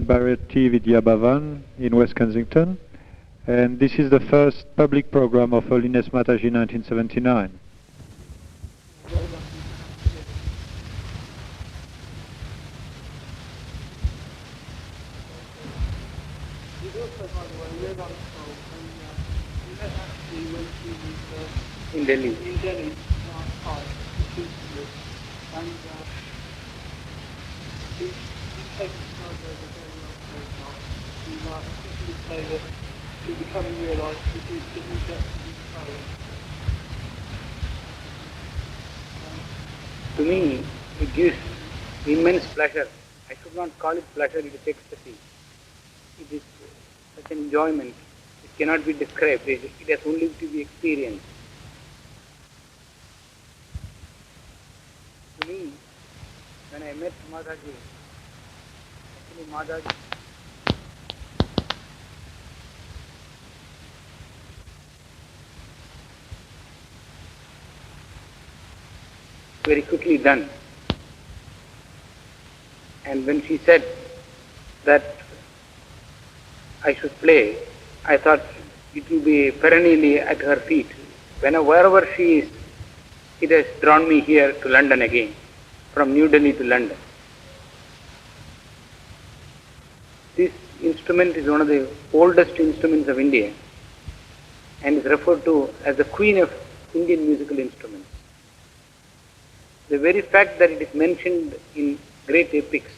Bharatiya Vidya Bhavan in West Kensington, and this is the first public program of Holiness Mataji 1979. In Delhi. To me, it gives immense pleasure. I should not call it pleasure, it is ecstasy. It is such an enjoyment. It cannot be described. It has only to be experienced. To me, when I met Mataji, actually Mataji very quickly done. And when she said that I should play, I thought it will be perennially at her feet. Wherever she is, it has drawn me here to London again, from New Delhi to London. This instrument is one of the oldest instruments of India and is referred to as the queen of Indian musical instruments. The very fact that it is mentioned in great epics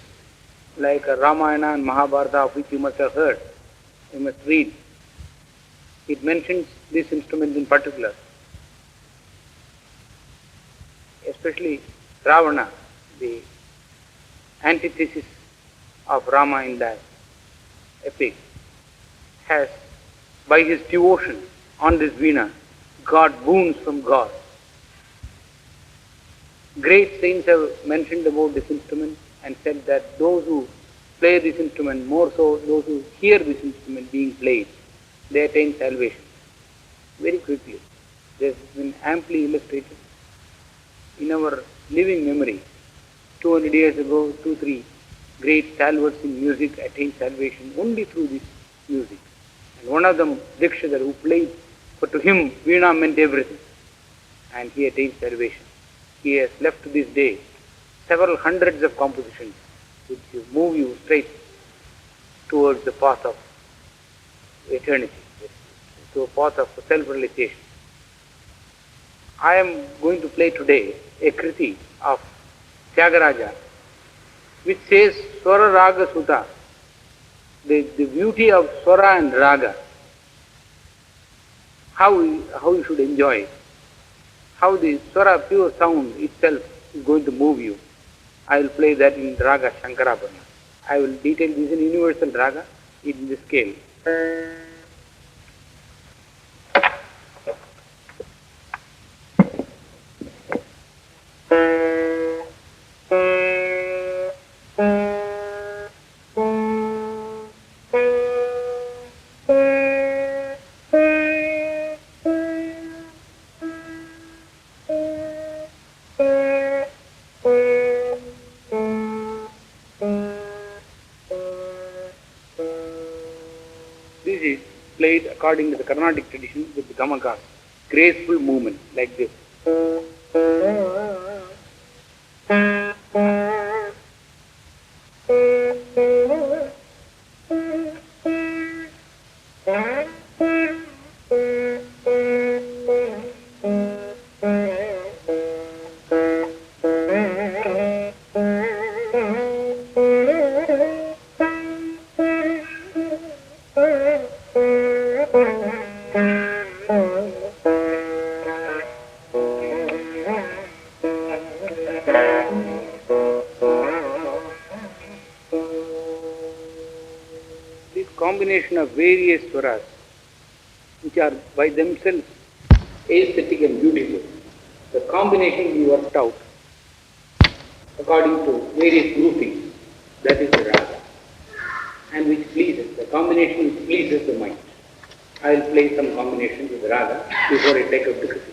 like Ramayana and Mahabharata, of which you must have heard, you must read, it mentions this instrument in particular. Especially Ravana, the antithesis of Rama in that epic, has, by his devotion on this veena, got boons from God. Great saints have mentioned about this instrument and said that those who play this instrument, more so those who hear this instrument being played, they attain salvation very quickly. This has been amply illustrated in our living memory. 200 years ago, 2-3 great stalwarts in music attained salvation only through this music. And one of them, Dikshadhar, who played, but to him, veena meant everything. And he attained salvation. He has left to this day several hundreds of compositions which move you straight towards the path of eternity, to a path of self-realization. I am going to play today a kriti of Tyagaraja which says Swara Raga Sutta, the beauty of Swara and Raga, how you should enjoy it, how the Swara pure sound itself is going to move you. I will play that in Raga Shankarabhana. I will detail this in universal Raga in the scale. This is played according to the Carnatic tradition with the gamakas, graceful movement like this. Combination of various swaras, which are by themselves aesthetic and beautiful. The combination we worked out according to various groupings, that is the raga, and which pleases, the combination which pleases the mind. I will play some combinations with raga before I take up the kriti.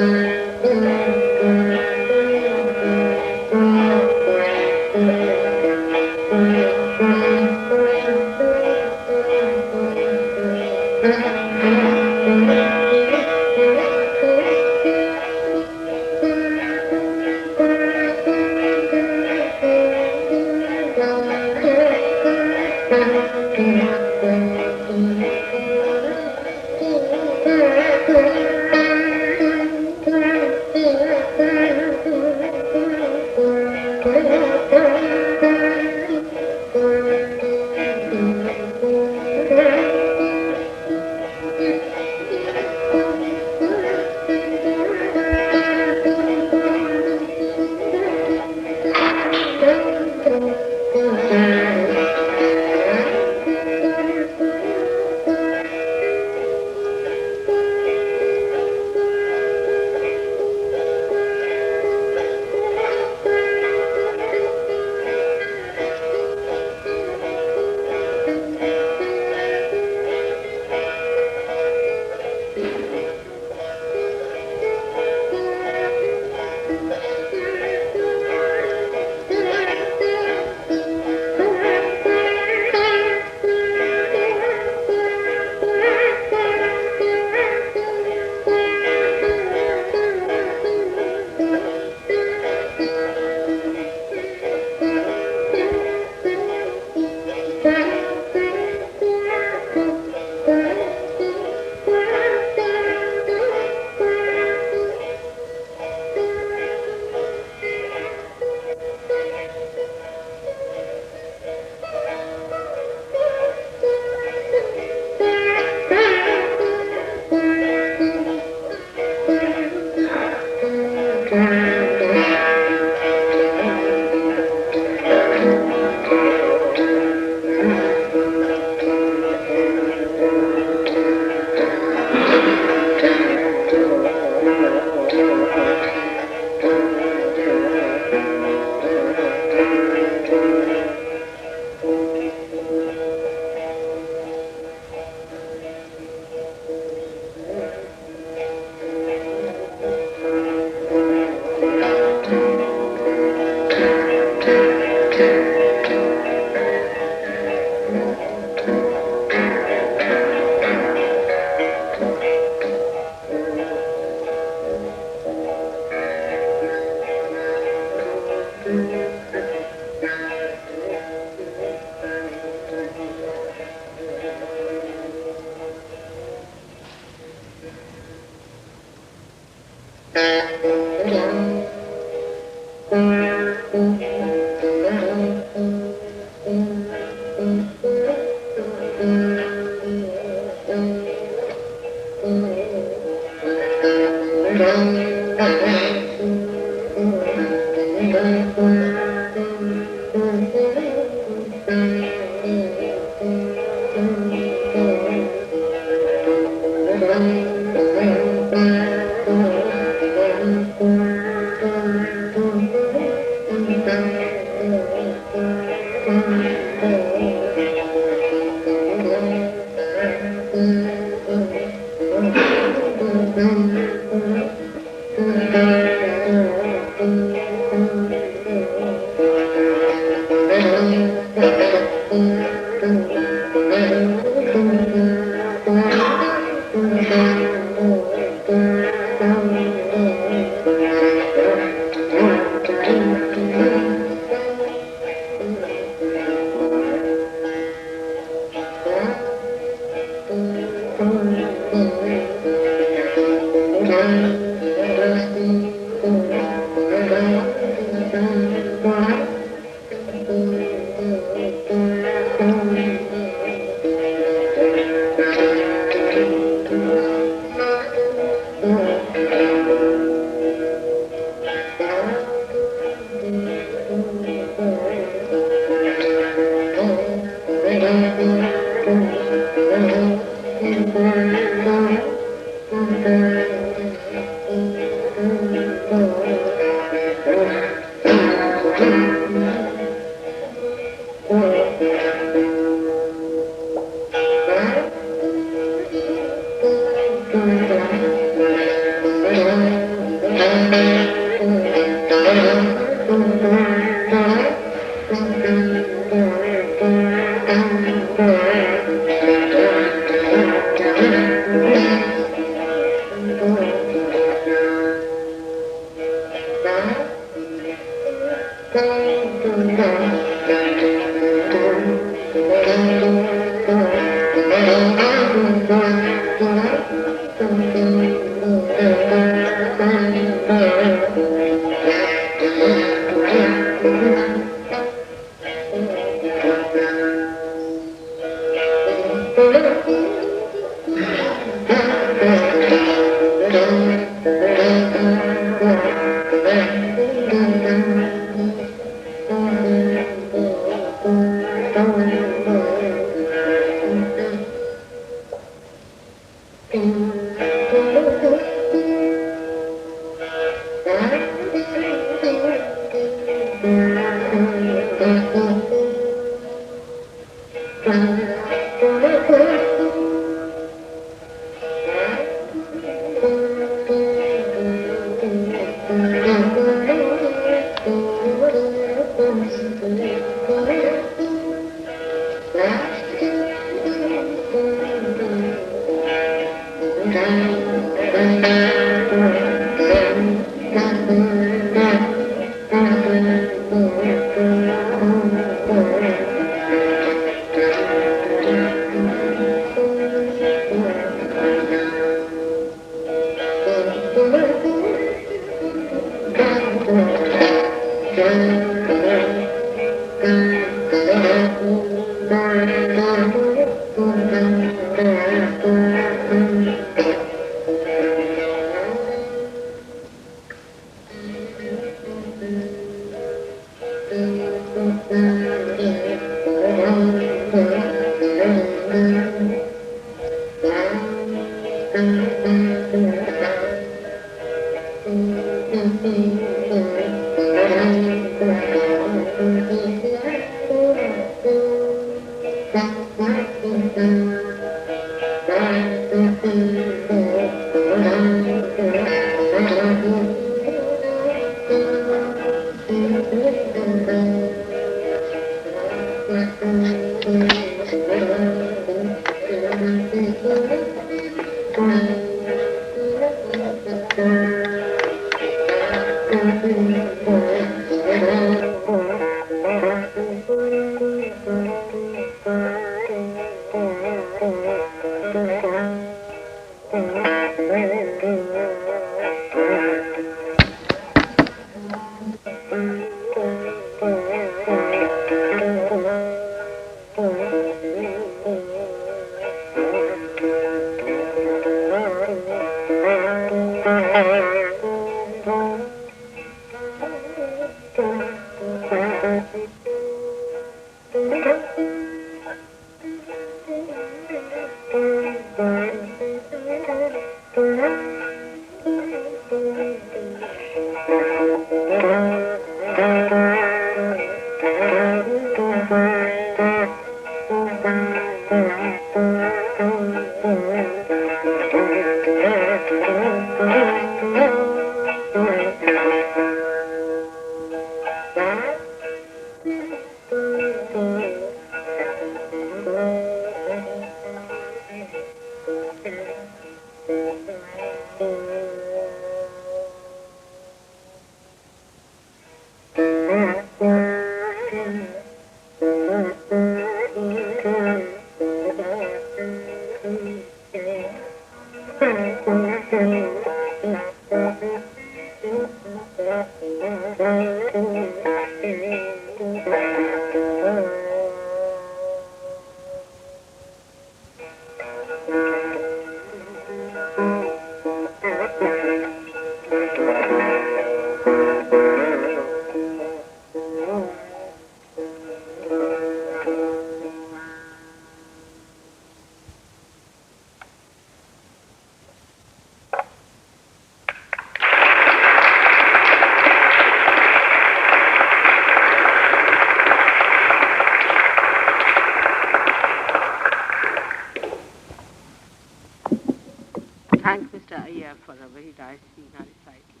thank Mr. Iyer for a very nice Veena recital.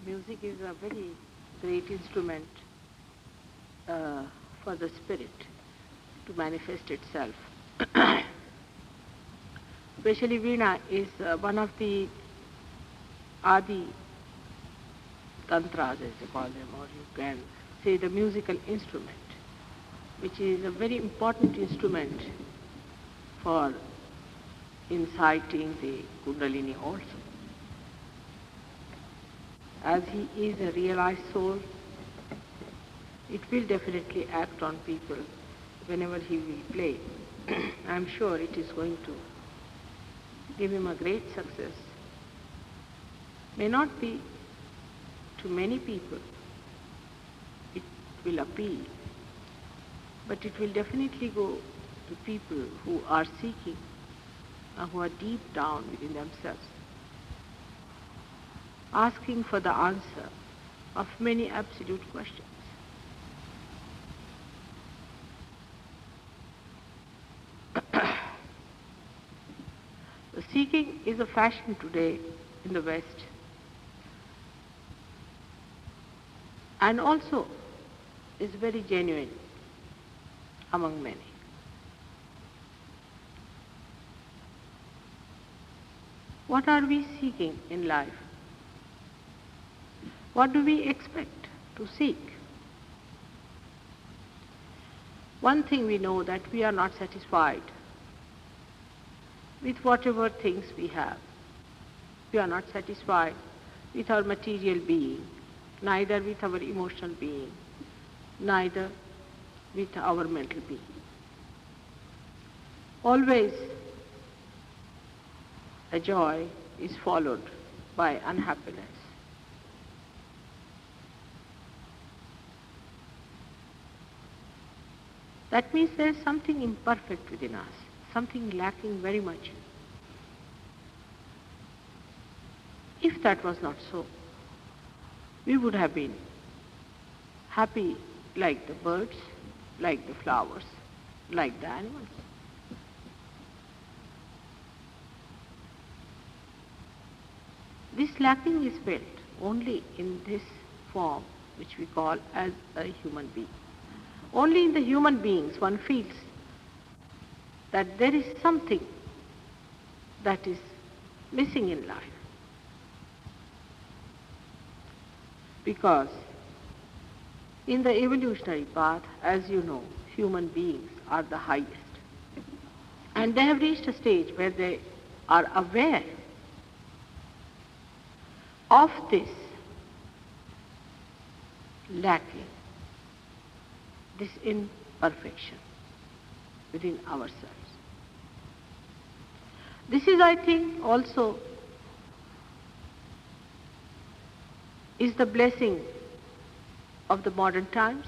Music is a very great instrument for the spirit to manifest itself. Especially Veena is one of the Adi tantras, as they call them, or you can say the musical instrument, which is a very important instrument for inciting the Kundalini also. As he is a realized soul, it will definitely act on people whenever he will play. I am sure it is going to give him a great success. May not be to many people it will appeal, but it will definitely go to people who are seeking, who are deep down within themselves, asking for the answer of many absolute questions. The seeking is a fashion today in the West, and also is very genuine among many. What are we seeking in life? What do we expect to seek? One thing we know, that we are not satisfied with whatever things we have. We are not satisfied with our material being, neither with our emotional being, neither with our mental being. Always a joy is followed by unhappiness. That means there is something imperfect within us, something lacking very much. If that was not so, we would have been happy like the birds, like the flowers, like the animals. This lacking is felt only in this form which we call as a human being. Only in the human beings one feels that there is something that is missing in life. Because in the evolutionary path, as you know, human beings are the highest. And they have reached a stage where they are aware of this lacking, this imperfection within ourselves. This is, I think, also is the blessing of the modern times,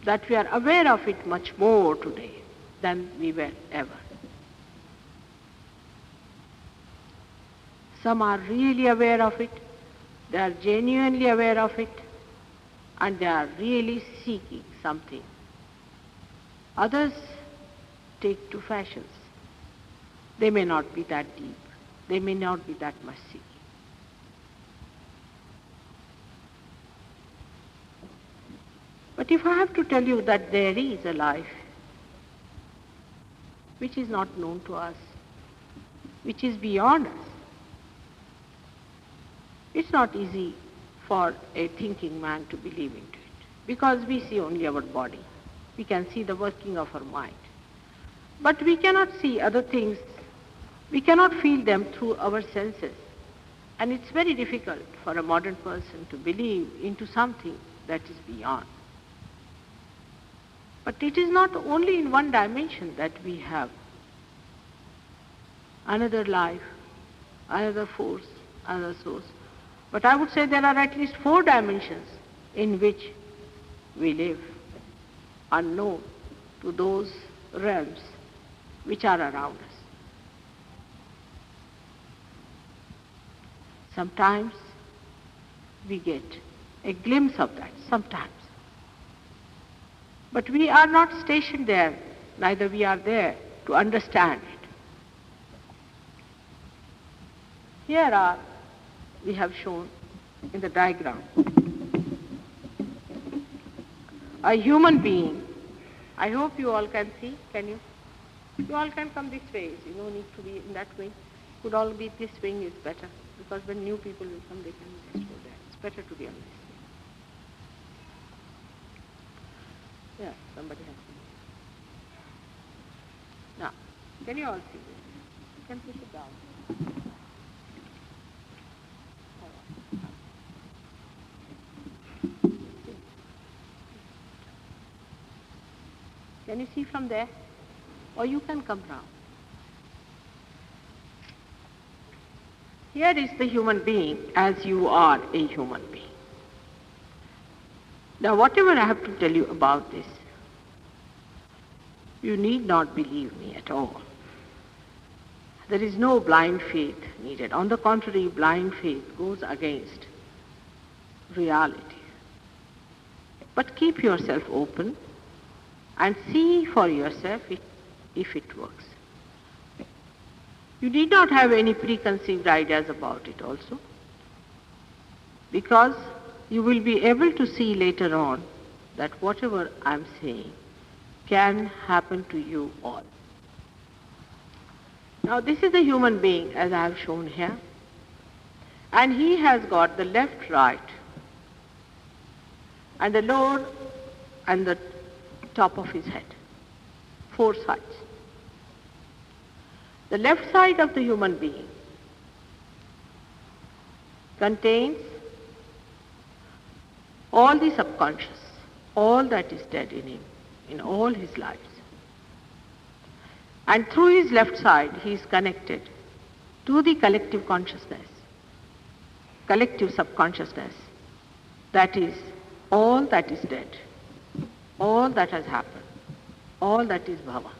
that we are aware of it much more today than we were ever. Some are really aware of it, they are genuinely aware of it, and they are really seeking something. Others take to fashions. They may not be that deep, they may not be that much seeking. But if I have to tell you that there is a life which is not known to us, which is beyond us, it's not easy for a thinking man to believe into it, because we see only our body. We can see the working of our mind. But we cannot see other things, we cannot feel them through our senses. And it's very difficult for a modern person to believe into something that is beyond. But it is not only in one dimension that we have another life, another force, another source. But I would say there are at least 4 dimensions in which we live, unknown to those realms which are around us. Sometimes we get a glimpse of that, sometimes. But we are not stationed there, neither we are there to understand it. Here are, we have shown in the diagram, a human being. I hope you all can see. Can you? You all can come this way. You don't need to be in that wing. Could all be this wing is better, because when new people will come, they can just go there. It's better to be on this wing. Yeah, somebody has to. Now, can you all see this? You can push it down. Can you see from there? Or you can come round. Here is the human being as you are a human being. Now, whatever I have to tell you about this, you need not believe me at all. There is no blind faith needed. On the contrary, blind faith goes against reality. But keep yourself open and see for yourself if it works. You need not have any preconceived ideas about it also, because you will be able to see later on that whatever I'm saying can happen to you all. Now, this is a human being as I have shown here, and he has got the left, right, and the lower and the top of his head, 4 sides. The left side of the human being contains all the subconscious, all that is dead in him, in all his lives. And through his left side, he is connected to the collective consciousness, collective subconsciousness, that is all that is dead, all that has happened, all that is Bhavan.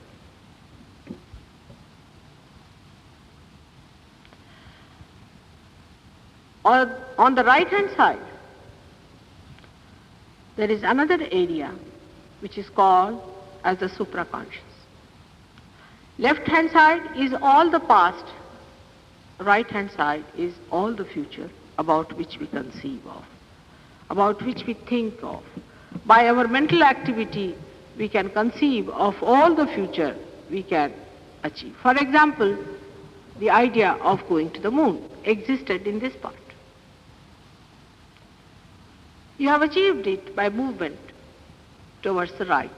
On the right-hand side, there is another area which is called as the supraconscious. Left-hand side is all the past, right-hand side is all the future about which we conceive of, about which we think of. By our mental activity, we can conceive of all the future we can achieve. For example, the idea of going to the moon existed in this part. You have achieved it by movement towards the right.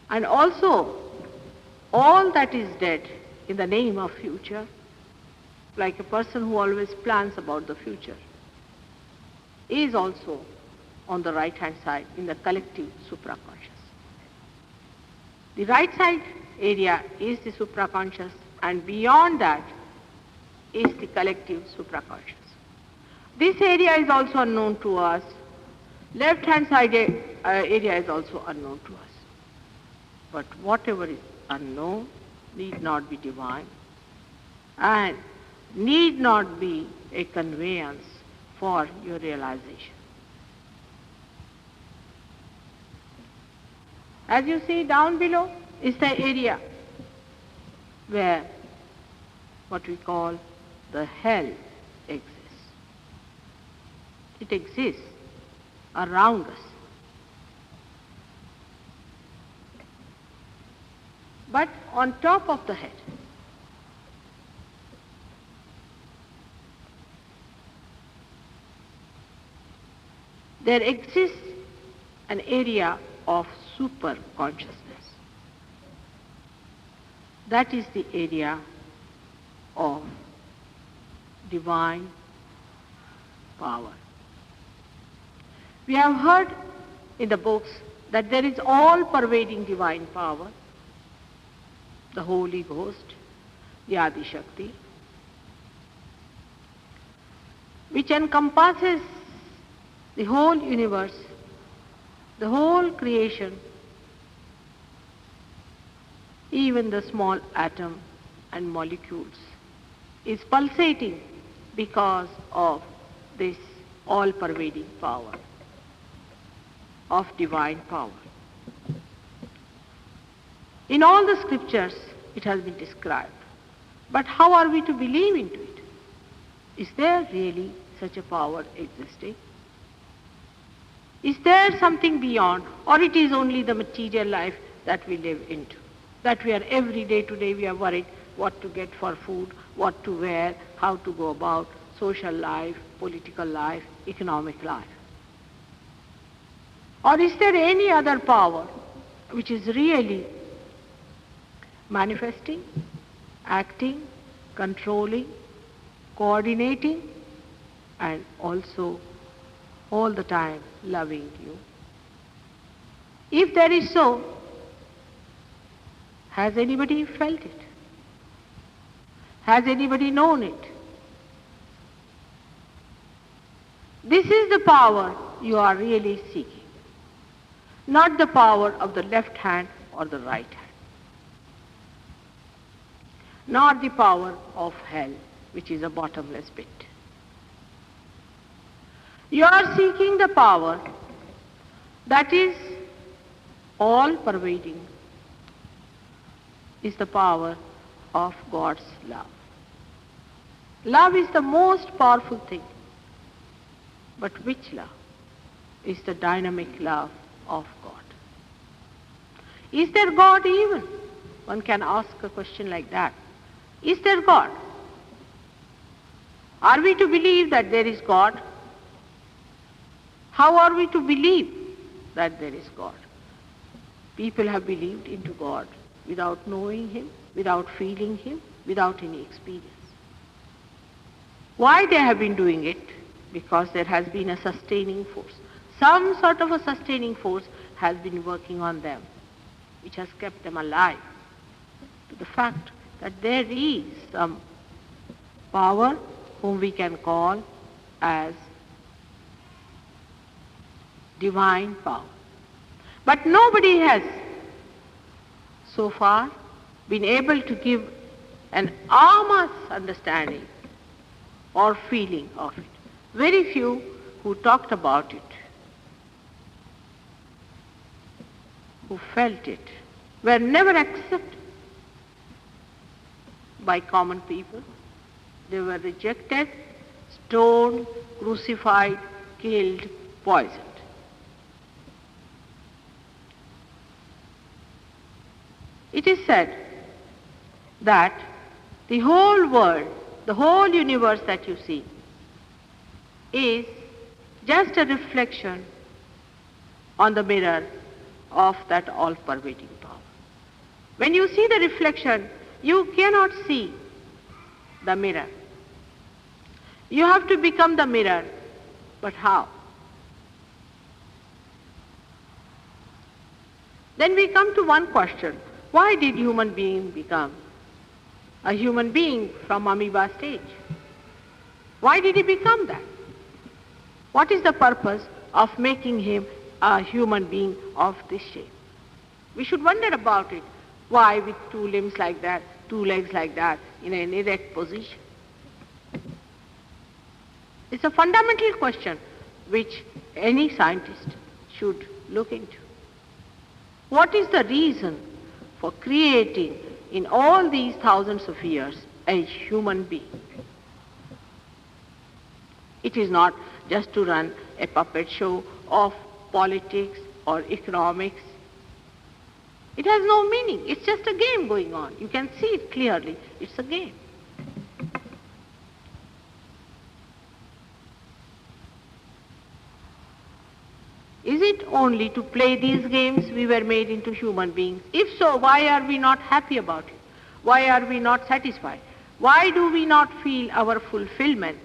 And also, all that is dead in the name of future, like a person who always plans about the future, is also on the right-hand side in the collective supraconscious. The right side area is the supraconscious, and beyond that is the collective supraconscious. This area is also unknown to us. Left-hand side area is also unknown to us. But whatever is unknown need not be divine and need not be a conveyance for your realization. As you see down below is the area where what we call the hell exists. It exists around us. But on top of the head, there exists an area of super consciousness. That is the area of divine power. We have heard in the books that there is all-pervading divine power, the Holy Ghost, the Adi Shakti, which encompasses the whole universe, the whole creation, even the small atom and molecules, is pulsating because of this all-pervading power of divine power. In all the scriptures, it has been described But how are we to believe into it? Is there really such a power existing? Is there something beyond, or it is only the material life that we live into? That we are every day today we are worried what to get for food, what to wear, how to go about, social life, political life, economic life. Or is there any other power which is really manifesting, acting, controlling, coordinating, and also all the time loving you? If there is so, has anybody felt it? Has anybody known it? This is the power you are really seeking, not the power of the left hand or the right hand, nor the power of hell, which is a bottomless pit. You are seeking the power that is all-pervading, is the power of God's love. Love is the most powerful thing. But which love? Is the dynamic love of God. Is there God even? One can ask a question like that. Is there God? Are we to believe that there is God? How are we to believe that there is God? People have believed into God without knowing Him, without feeling Him, without any experience. Why they have been doing it? Because there has been a sustaining force. Some sort of a sustaining force has been working on them, which has kept them alive to the fact that there is some power whom we can call as divine power. But nobody has so far been able to give an arm's understanding or feeling of it. Very few who talked about it, who felt it, were never accepted by common people. They were rejected, stoned, crucified, killed, poisoned. It is said that the whole world, the whole universe that you see, is just a reflection on the mirror of that all-pervading power. When you see the reflection, you cannot see the mirror. You have to become the mirror, but how? Then we come to one question. Why did human being become a human being from amoeba stage? Why did he become that? What is the purpose of making him a human being of this shape? We should wonder about it. Why with two limbs like that, two legs like that, in an erect position? It's a fundamental question which any scientist should look into. What is the reason for creating in all these thousands of years a human being? It is not just to run a puppet show of politics or economics. It has no meaning. It's just a game going on. You can see it clearly. It's a game. Is it only to play these games we were made into human beings? If so, why are we not happy about it? Why are we not satisfied? Why do we not feel our fulfillment?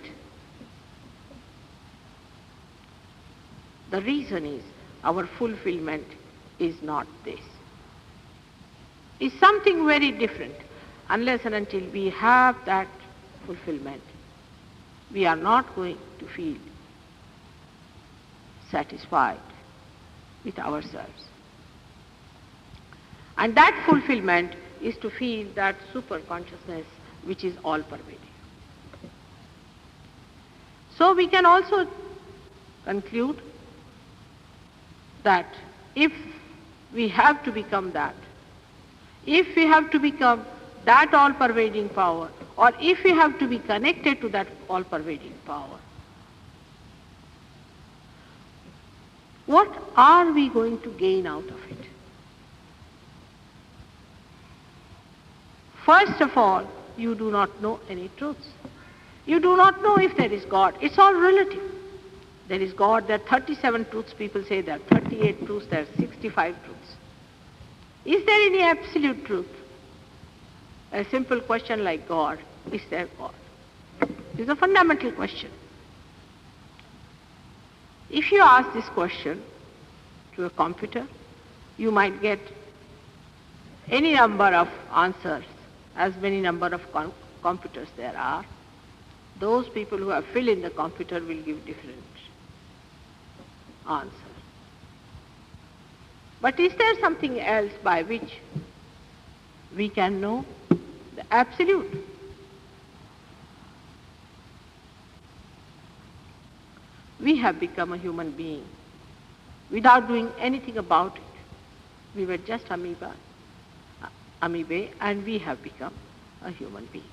The reason is our fulfillment is not this. It's something very different. Unless and until we have that fulfillment, we are not going to feel satisfied with ourselves. And that fulfillment is to feel that super consciousness which is all pervading. So we can also conclude that if we have to become that, if we have to become that all-pervading power, or if we have to be connected to that all-pervading power, what are we going to gain out of it? First of all, you do not know any truths. You do not know if there is God. It's all relative. There is God, there are 37 truths, people say there are 38 truths, there are 65 truths. Is there any absolute truth? A simple question like God, is there God? Is a fundamental question. If you ask this question to a computer, you might get any number of answers, as many number of computers there are. Those people who have filled in the computer will give different answers. But is there something else by which we can know the absolute? We have become a human being without doing anything about it. We were just amoebae, and we have become a human being.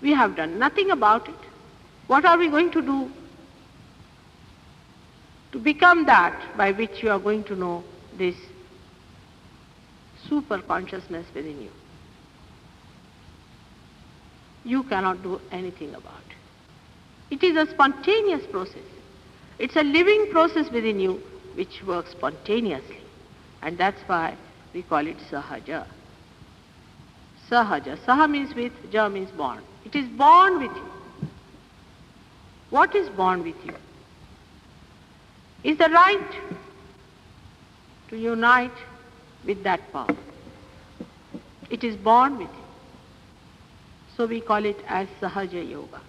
We have done nothing about it. What are we going to do to become that by which you are going to know this super consciousness within you? You cannot do anything about it. It is a spontaneous process. It's a living process within you which works spontaneously. And that's why we call it Sahaja. Sahaja. Saha means with, Ja means born. It is born with you. What is born with you? Is the right to unite with that power. It is born with you. So we call it as SahajaYoga.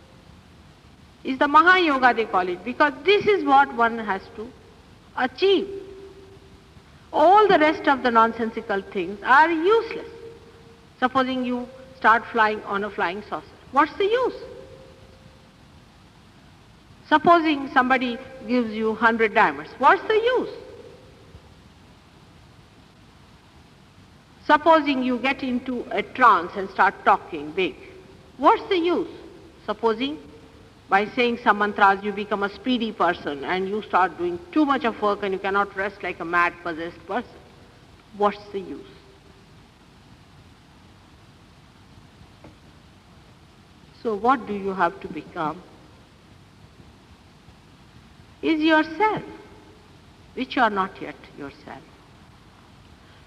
It's the Mahayoga they call it, because this is what one has to achieve. All the rest of the nonsensical things are useless. Supposing you start flying on a flying saucer, what's the use? Supposing somebody gives you 100 diamonds, what's the use? Supposing you get into a trance and start talking big, what's the use? Supposing by saying some mantras you become a speedy person and you start doing too much of work and you cannot rest like a mad possessed person, what's the use? So what do you have to become? Is yourself, which you are not yet yourself.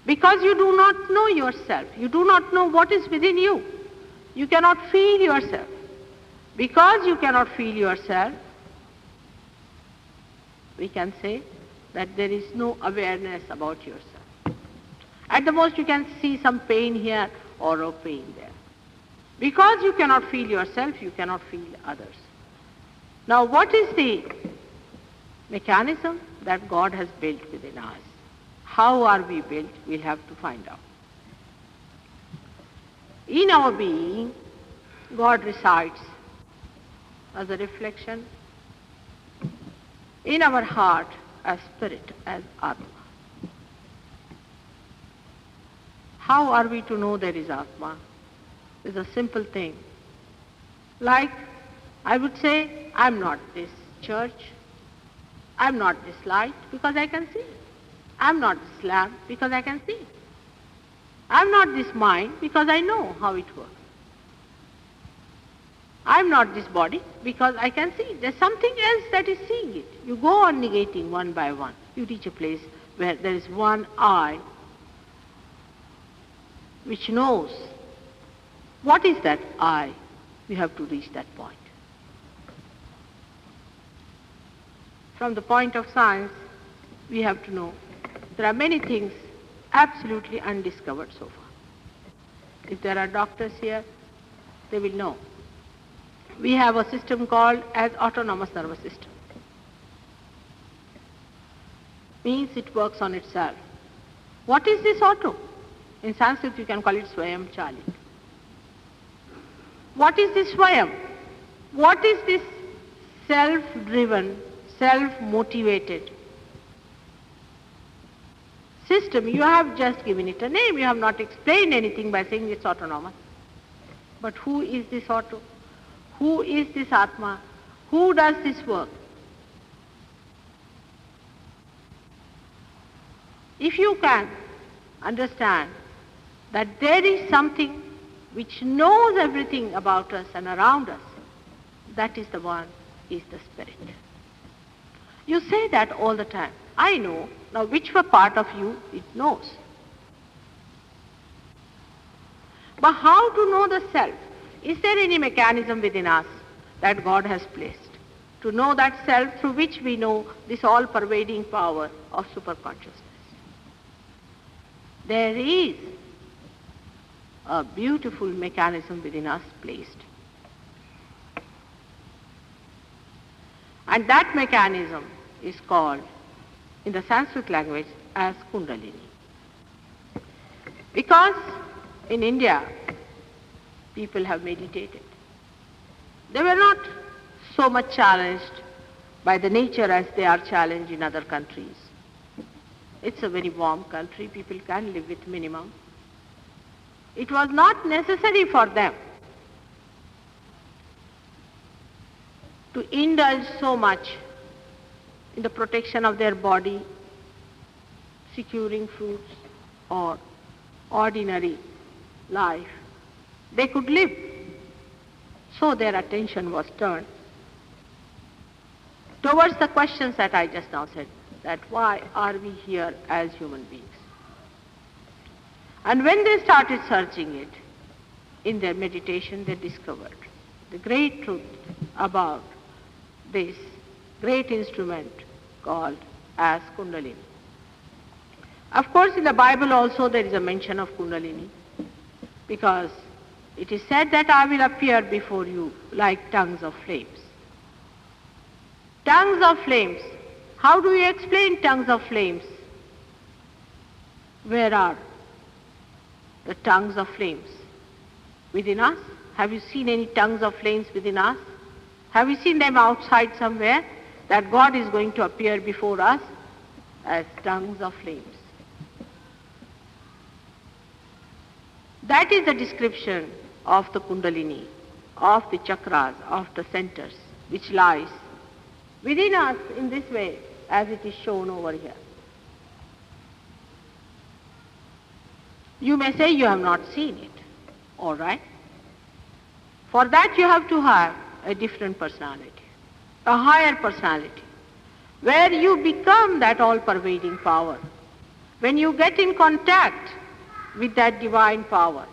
Because you do not know yourself, you do not know what is within you. You cannot feel yourself. Because you cannot feel yourself, we can say that there is no awareness about yourself. At the most you can see some pain here or a pain there. Because you cannot feel yourself, you cannot feel others. Now what is the mechanism that God has built within us? How are we built? We'll have to find out. In our being, God resides as a reflection. In our heart, as spirit, as Atma. How are we to know there is Atma? It's a simple thing. Like, I would say, I'm not this church, I'm not this light because I can see. I'm not this lamp because I can see. I'm not this mind because I know how it works. I'm not this body because I can see. There's something else that is seeing it. You go on negating one by one. You reach a place where there is one I which knows. What is that I? We have to reach that point. From the point of science, we have to know there are many things absolutely undiscovered so far. If there are doctors here, they will know. We have a system called as autonomous nervous system. Means it works on itself. What is this auto? In Sanskrit you can call it Swayam Chalit. What is this Swayam? What is this self-driven, self-motivated system. You have just given it a name. You have not explained anything by saying it's autonomous. But who is this auto? Who is this Atma? Who does this work? If you can understand that there is something which knows everything about us and around us, that is the one, is the Spirit. You say that all the time. I know. Now which part of you it knows? But how to know the self? Is there any mechanism within us that God has placed to know that self through which we know this all-pervading power of superconsciousness? There is a beautiful mechanism within us placed. And that mechanism is called, in the Sanskrit language, as Kundalini. Because in India, people have meditated. They were not so much challenged by the nature as they are challenged in other countries. It's a very warm country. People can live with minimum. It was not necessary for them to indulge so much in the protection of their body, securing fruits or ordinary life. They could live. So their attention was turned towards the questions that I just now said, that why are we here as human beings? And when they started searching it, in their meditation they discovered the great truth about this great instrument called as Kundalini. Of course, in the Bible also there is a mention of Kundalini, because it is said that I will appear before you like tongues of flames. Tongues of flames. How do you explain tongues of flames? Where are the tongues of flames? Within us? Have you seen any tongues of flames within us? Have you seen them outside somewhere? That God is going to appear before us as tongues of flames. That is the description of the Kundalini, of the chakras, of the centers, which lies within us in this way, as it is shown over here. You may say you have not seen it. All right. For that you have to have a different personality, a higher personality, where you become that all-pervading power. When you get in contact with that divine power,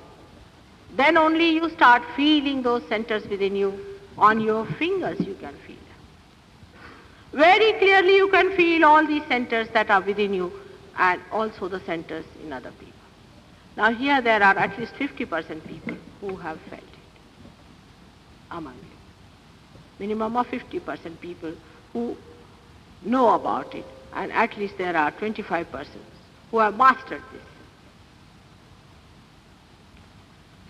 then only you start feeling those centers within you. On your fingers you can feel them. Very clearly you can feel all these centers that are within you and also the centers in other people. Now here there are at least 50% people who have felt it among you. Minimum of 50% people who know about it, and at least there are 25% who have mastered this.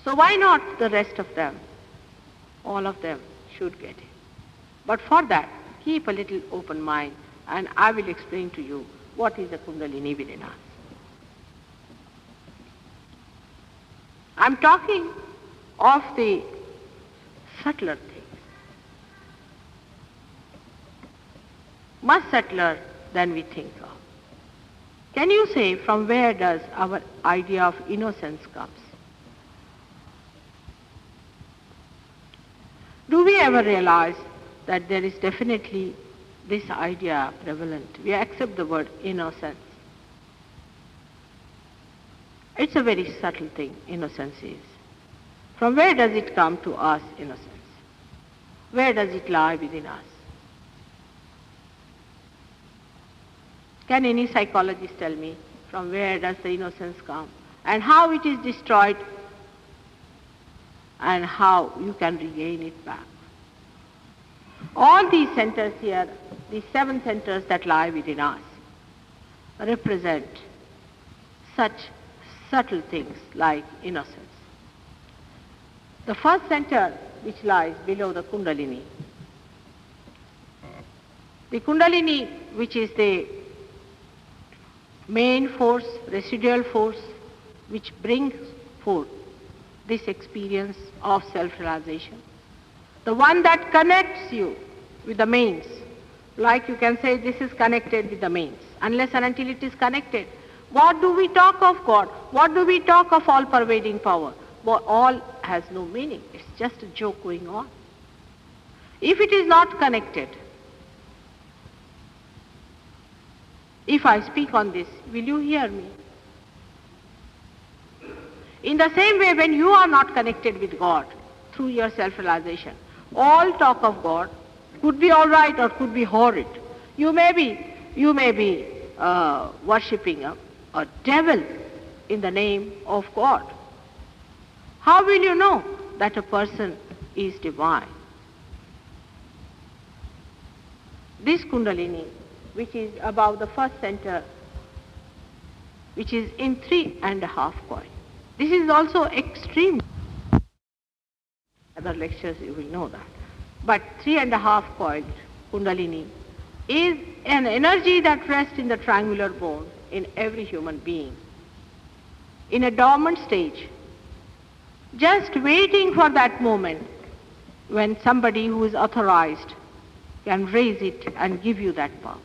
So why not the rest of them? All of them should get it. But for that, keep a little open mind, and I will explain to you what is the Kundalini within us. I'm talking of the subtler things, much subtler than we think of. Can you say from where does our idea of innocence comes? Do we ever realize that there is definitely this idea prevalent? We accept the word innocence. It's a very subtle thing, innocence is. From where does it come to us, innocence? Where does it lie within us? Can any psychologist tell me from where does the innocence come and how it is destroyed and how you can regain it back? All these centers here, these 7 centers that lie within us, represent such subtle things like innocence. The first center which lies below the Kundalini, which is the main force, residual force, which brings forth this experience of self-realization. The one that connects you with the mains. Like you can say this is connected with the mains. Unless and until it is connected, what do we talk of God? What do we talk of all-pervading power? Well, all has no meaning. It's just a joke going on. If it is not connected, if I speak on this, will you hear me? In the same way, when you are not connected with God through your self-realization, all talk of God could be all right or could be horrid. You may be worshipping a devil in the name of God. How will you know that a person is divine? This Kundalini, which is above the first center, which is in 3.5 coil. This is also extreme. Other lectures you will know that. But 3.5 coiled Kundalini is an energy that rests in the triangular bone in every human being, in a dormant stage, just waiting for that moment when somebody who is authorized can raise it and give you that power.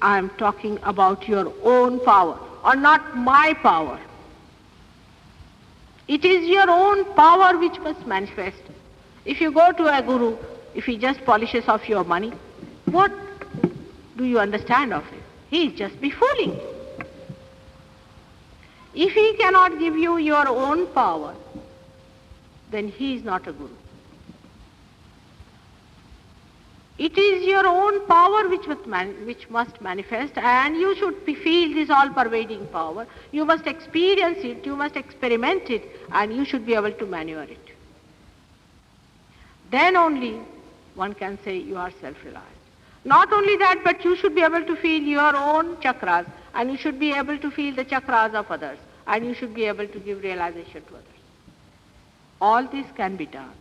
I am talking about your own power, or not my power. It is your own power which must manifest. If you go to a guru, if he just polishes off your money, what do you understand of it? He is just befooling you. If he cannot give you your own power, then he is not a guru. It is your own power which must manifest, and you should feel this all-pervading power. You must experience it, you must experiment it, and you should be able to maneuver it. Then only one can say you are self-realized. Not only that, but you should be able to feel your own chakras, and you should be able to feel the chakras of others, and you should be able to give realization to others. All this can be done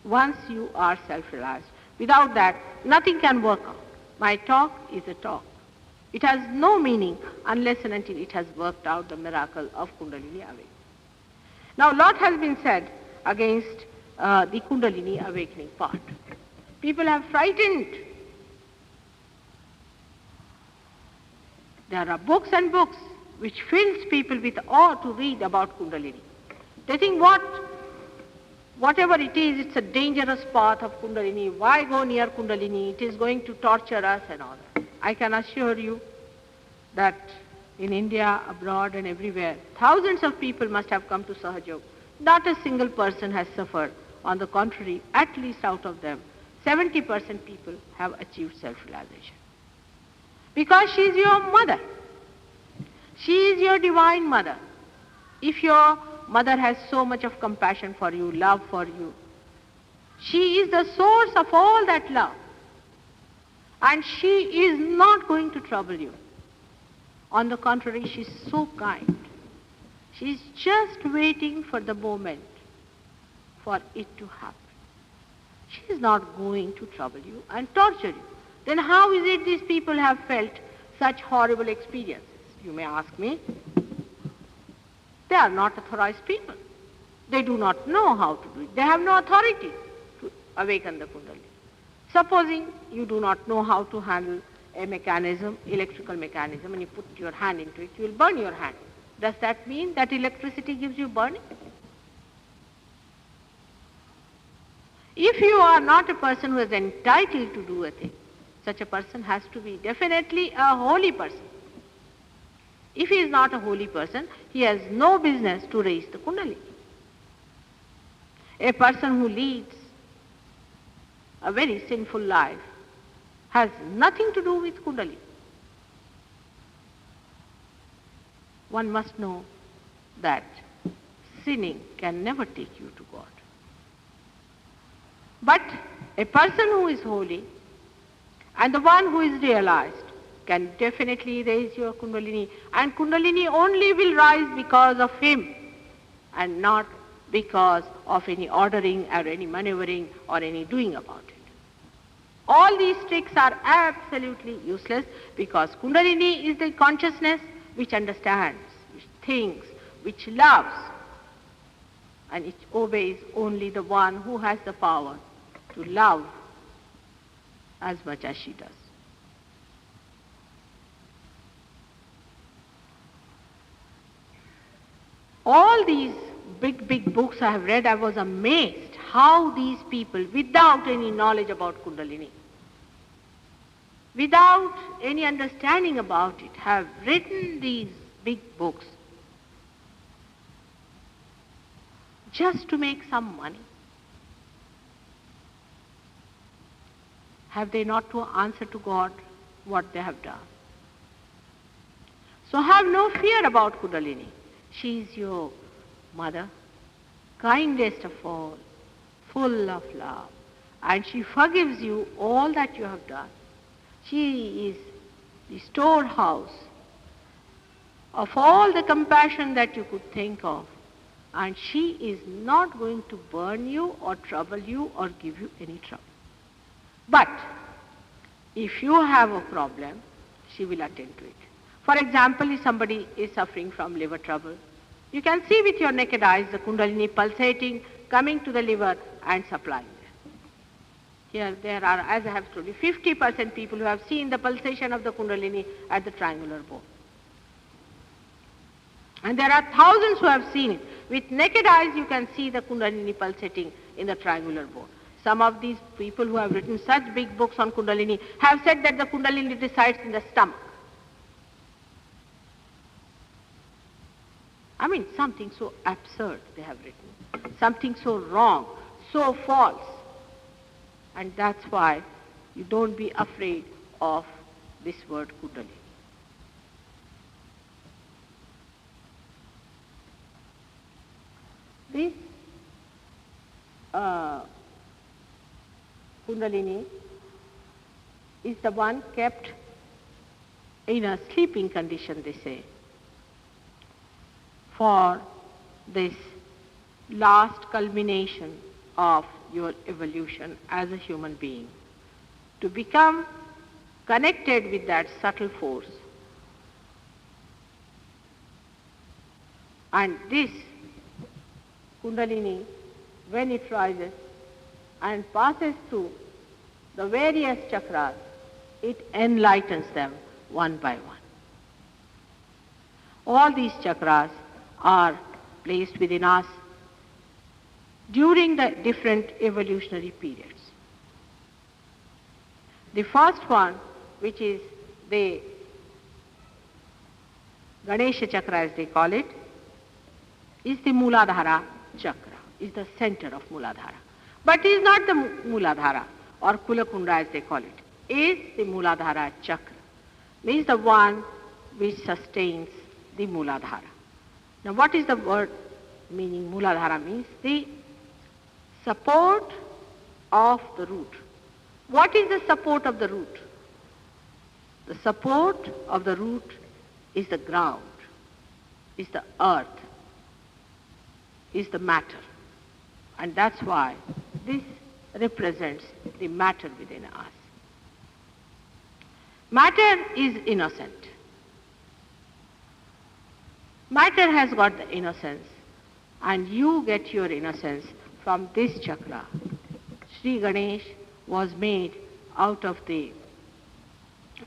once you are self-realized. Without that, nothing can work out. My talk is a talk. It has no meaning unless and until it has worked out the miracle of Kundalini awakening. Now, a lot has been said against the Kundalini awakening part. People have frightened. There are books and books which fills people with awe to read about Kundalini. They think whatever it is, it's a dangerous path of Kundalini. Why go near Kundalini? It is going to torture us and all that. I can assure you that in India, abroad and everywhere, thousands of people must have come to SahajaYoga. Not a single person has suffered. On the contrary, at least out of them, 70% people have achieved self-realization. Because she is your mother. She is your divine mother. If your mother has so much of compassion for you, love for you, she is the source of all that love. And she is not going to trouble you. On the contrary, she is so kind. She is just waiting for the moment for it to happen. She is not going to trouble you and torture you. Then how is it these people have felt such horrible experiences? You may ask me. They are not authorized people. They do not know how to do it. They have no authority to awaken the Kundalini. Supposing you do not know how to handle a mechanism, electrical mechanism, and you put your hand into it, you will burn your hand. Does that mean that electricity gives you burning? If you are not a person who is entitled to do a thing, such a person has to be definitely a holy person. If he is not a holy person, he has no business to raise the Kundalini. A person who leads a very sinful life has nothing to do with Kundalini. One must know that sinning can never take you to God. But a person who is holy and the one who is realized can definitely raise your Kundalini, and Kundalini only will rise because of him and not because of any ordering or any maneuvering or any doing about it. All these tricks are absolutely useless because Kundalini is the consciousness which understands, which thinks, which loves, and it obeys only the one who has the power to love as much as she does. All these big books I have read, I was amazed how these people, without any knowledge about Kundalini, without any understanding about it, have written these big books just to make some money. Have they not to answer to God what they have done? So have no fear about Kundalini. She is your mother, kindest of all, full of love, and she forgives you all that you have done. She is the storehouse of all the compassion that you could think of, and she is not going to burn you or trouble you or give you any trouble. But if you have a problem, she will attend to it. For example, if somebody is suffering from liver trouble, you can see with your naked eyes the Kundalini pulsating, coming to the liver and supplying them. Here there are, as I have told you, 50% people who have seen the pulsation of the Kundalini at the triangular bone. And there are thousands who have seen it. With naked eyes you can see the Kundalini pulsating in the triangular bone. Some of these people who have written such big books on Kundalini have said that the Kundalini resides in the stomach. I mean, something so absurd they have written, something so wrong, so false. And that's why you don't be afraid of this word Kundalini. This Kundalini is the one kept in a sleeping condition, they say, for this last culmination of your evolution as a human being, to become connected with that subtle force. And this Kundalini, when it rises and passes through the various chakras, it enlightens them one by one. All these chakras are placed within us during the different evolutionary periods. The first one, which is the Ganesha chakra as they call it, is the Mooladhara chakra, is the center of Mooladhara. But is not the Mooladhara or Kulakunda as they call it, is the Mooladhara chakra, means the one which sustains the Mooladhara. Now what is the word meaning Mooladhara? Means the support of the root. What is the support of the root? The support of the root is the ground, is the earth, is the matter. And that's why this represents the matter within us. Matter is innocent. Matter has got the innocence, and you get your innocence from this chakra. Sri Ganesh was made out of the,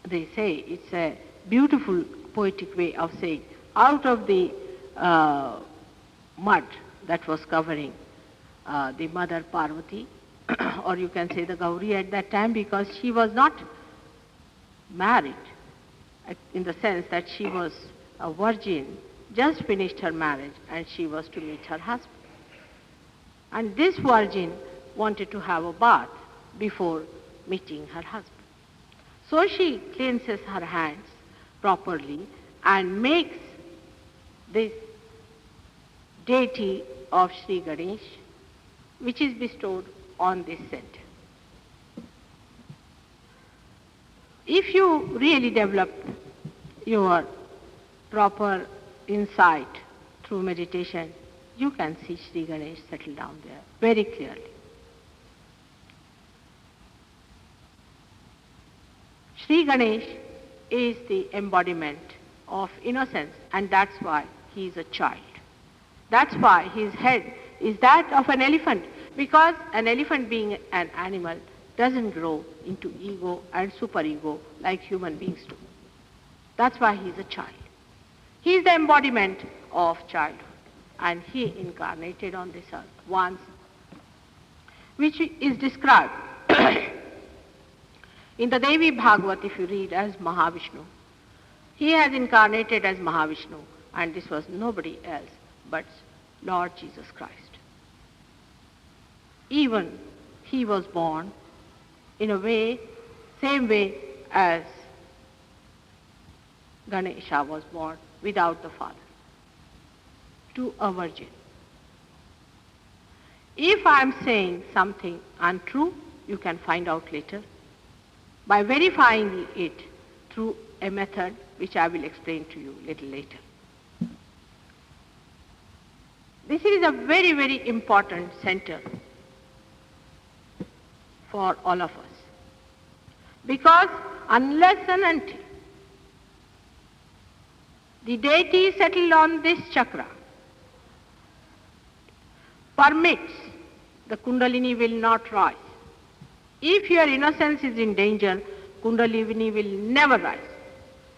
they say, it's a beautiful poetic way of saying, out of the mud that was covering the mother Parvati, or you can say the Gauri at that time, because she was not married, in the sense that she was a virgin, just finished her marriage, and she was to meet her husband. And this virgin wanted to have a bath before meeting her husband. So she cleanses her hands properly and makes this deity of Sri Ganesh, which is bestowed on this center. If you really develop your proper insight through meditation, you can see Sri Ganesh settle down there very clearly. Sri Ganesh is the embodiment of innocence, and that's why he is a child. That's why his head is that of an elephant, because an elephant, being an animal, doesn't grow into ego and superego like human beings do. That's why he is a child. He is the embodiment of childhood, and he incarnated on this earth once, which is described in the Devi Bhagavat, if you read, as Mahavishnu. He has incarnated as Mahavishnu, and this was nobody else but Lord Jesus Christ. Even he was born in a way, same way as Ganesha was born without the father, to a virgin. If I am saying something untrue, you can find out later by verifying it through a method which I will explain to you a little later. This is a very, very important center for all of us, because unless and until the deity settled on this chakra permits, the Kundalini will not rise. If your innocence is in danger, Kundalini will never rise.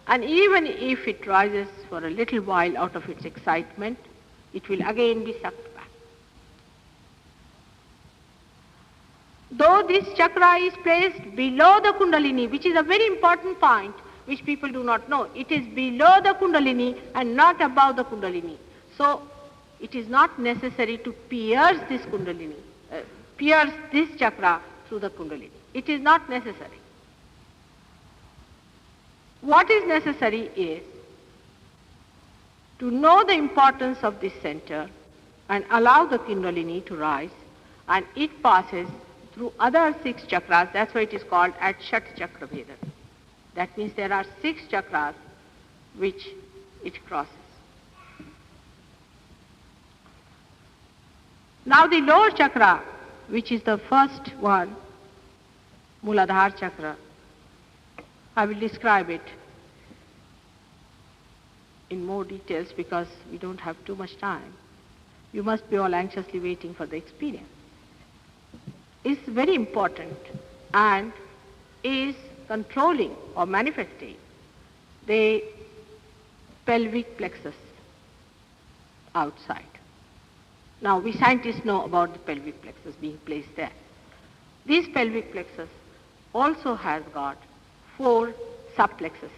And even if it rises for a little while out of its excitement, it will again be sucked back. Though this chakra is placed below the Kundalini, which is a very important point which people do not know, it is below the Kundalini and not above the Kundalini. So it is not necessary to pierce this Kundalini, pierce this chakra through the Kundalini. It is not necessary. What is necessary is to know the importance of this center and allow the Kundalini to rise, and it passes through other 6 chakras. That's why it is called at Shat Chakra Veda. That means there are 6 chakras which it crosses. Now the lower chakra, which is the first one, Muladhara chakra, I will describe it in more details because we don't have too much time. You must be all anxiously waiting for the experience. It's very important and is controlling or manifesting the pelvic plexus outside. Now, we scientists know about the pelvic plexus being placed there. This pelvic plexus also has got 4 subplexuses.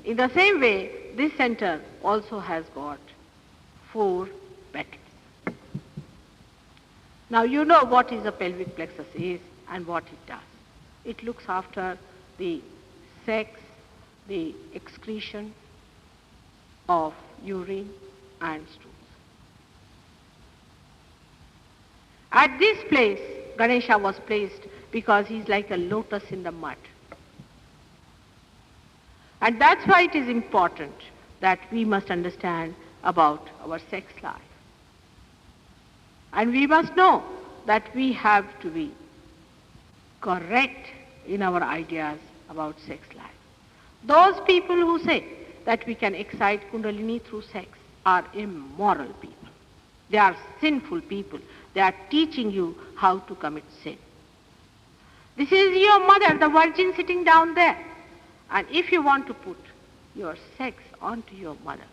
In the same way, this center also has got 4 petals. Now, you know what is a pelvic plexus is and what it does. It looks after the sex, the excretion of urine and stools. At this place, Ganesha was placed because he's like a lotus in the mud. And that's why it is important that we must understand about our sex life. And we must know that we have to be correct in our ideas about sex life. Those people who say that we can excite Kundalini through sex are immoral people. They are sinful people. They are teaching you how to commit sin. This is your mother, the virgin sitting down there. And if you want to put your sex onto your mother,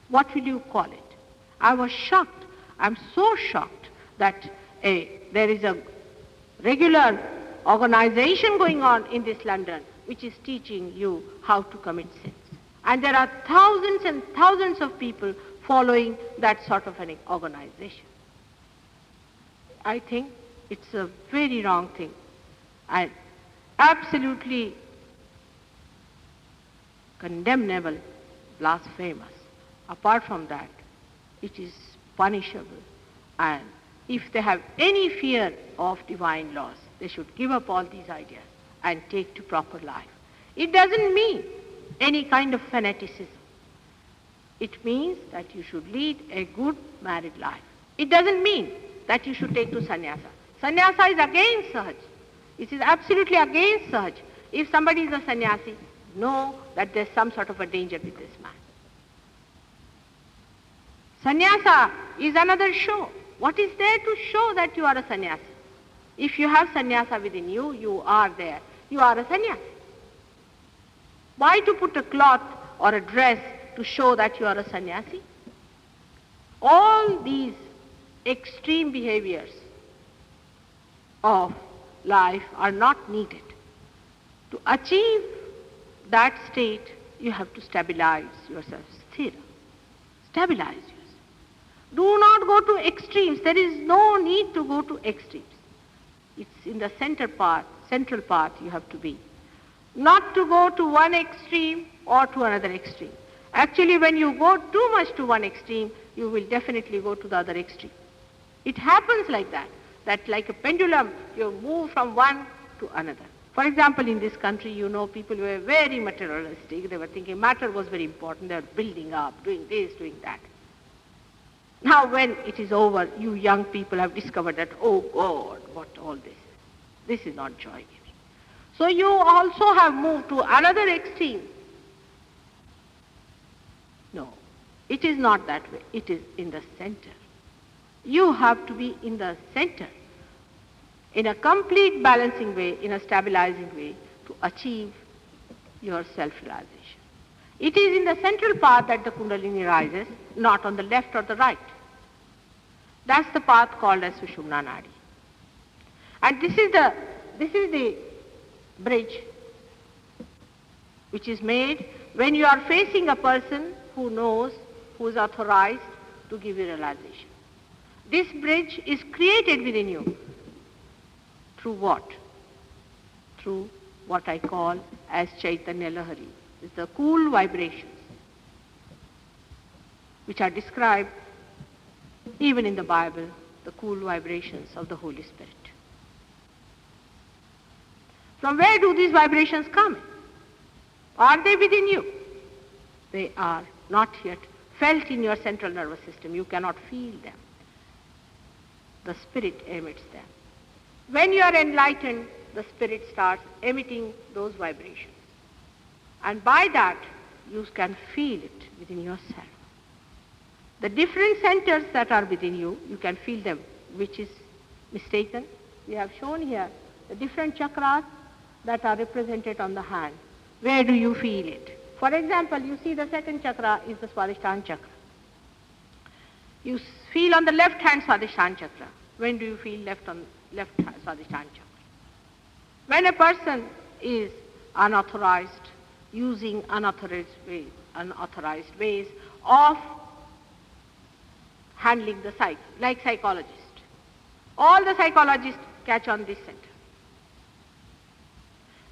what will you call it? I was shocked. I'm so shocked that there is a regular organization going on in this London which is teaching you how to commit sins. And there are thousands and thousands of people following that sort of an organization. I think it's a very wrong thing and absolutely condemnable, blasphemous. Apart from that, it is punishable, and if they have any fear of divine laws, they should give up all these ideas and take to proper life. It doesn't mean any kind of fanaticism. It means that you should lead a good married life. It doesn't mean that you should take to sannyasa. Sannyasa is against Sahaja. It is absolutely against Sahaja. If somebody is a sannyasi, know that there's some sort of a danger with this man. Sannyasa is another show. What is there to show that you are a sannyasi? If you have sannyasa within you, you are there. You are a sannyasi. Why to put a cloth or a dress to show that you are a sannyasi? All these extreme behaviors of life are not needed. To achieve that state, you have to stabilize yourself. Sthira. Stabilize yourself. Do not go to extremes. There is no need to go to extremes. It's in the central part you have to be. Not to go to one extreme or to another extreme. Actually, when you go too much to one extreme, you will definitely go to the other extreme. It happens like that like a pendulum, you move from one to another. For example, in this country, people were very materialistic. They were thinking matter was very important. They were building up, doing this, doing that. Now, when it is over, you young people have discovered that, oh God, what all this is. This is not joy-giving. So you also have moved to another extreme. No, it is not that way. It is in the center. You have to be in the center, in a complete balancing way, in a stabilizing way, to achieve your self-realization. It is in the central path that the Kundalini rises, not on the left or the right. That's the path called as Sushumna Nadi. And this is the bridge which is made when you are facing a person who knows, who is authorized to give you realization. This bridge is created within you. Through what? Through what I call as Chaitanya Lahari. It's the cool vibrations which are described even in the Bible, the cool vibrations of the Holy Spirit. From where do these vibrations come? Are they within you? They are not yet felt in your central nervous system. You cannot feel them. The Spirit emits them. When you are enlightened, the Spirit starts emitting those vibrations. And by that, you can feel it within yourself. The different centers that are within you, you can feel them, which is mistaken. We have shown here the different chakras that are represented on the hand. Where do you feel it? For example, you see the second chakra is the Swadhisthana chakra. You feel on the left hand Swadhisthana chakra. When do you feel left Swadhisthana chakra? When a person is unauthorized, using unauthorized ways of handling the psyche, like psychologists. All the psychologists catch on this center.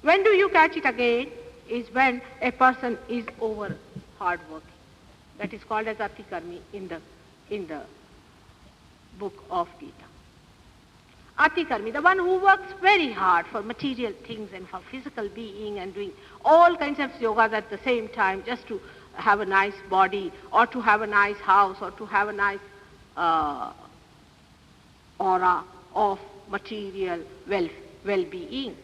When do you catch it again? Is when a person is over hard working. That is called as atikarmi in the book of Gita. Atikarmi, the one who works very hard for material things and for physical being and doing all kinds of yogas at the same time just to have a nice body or to have a nice house or to have a nice aura of material well-being.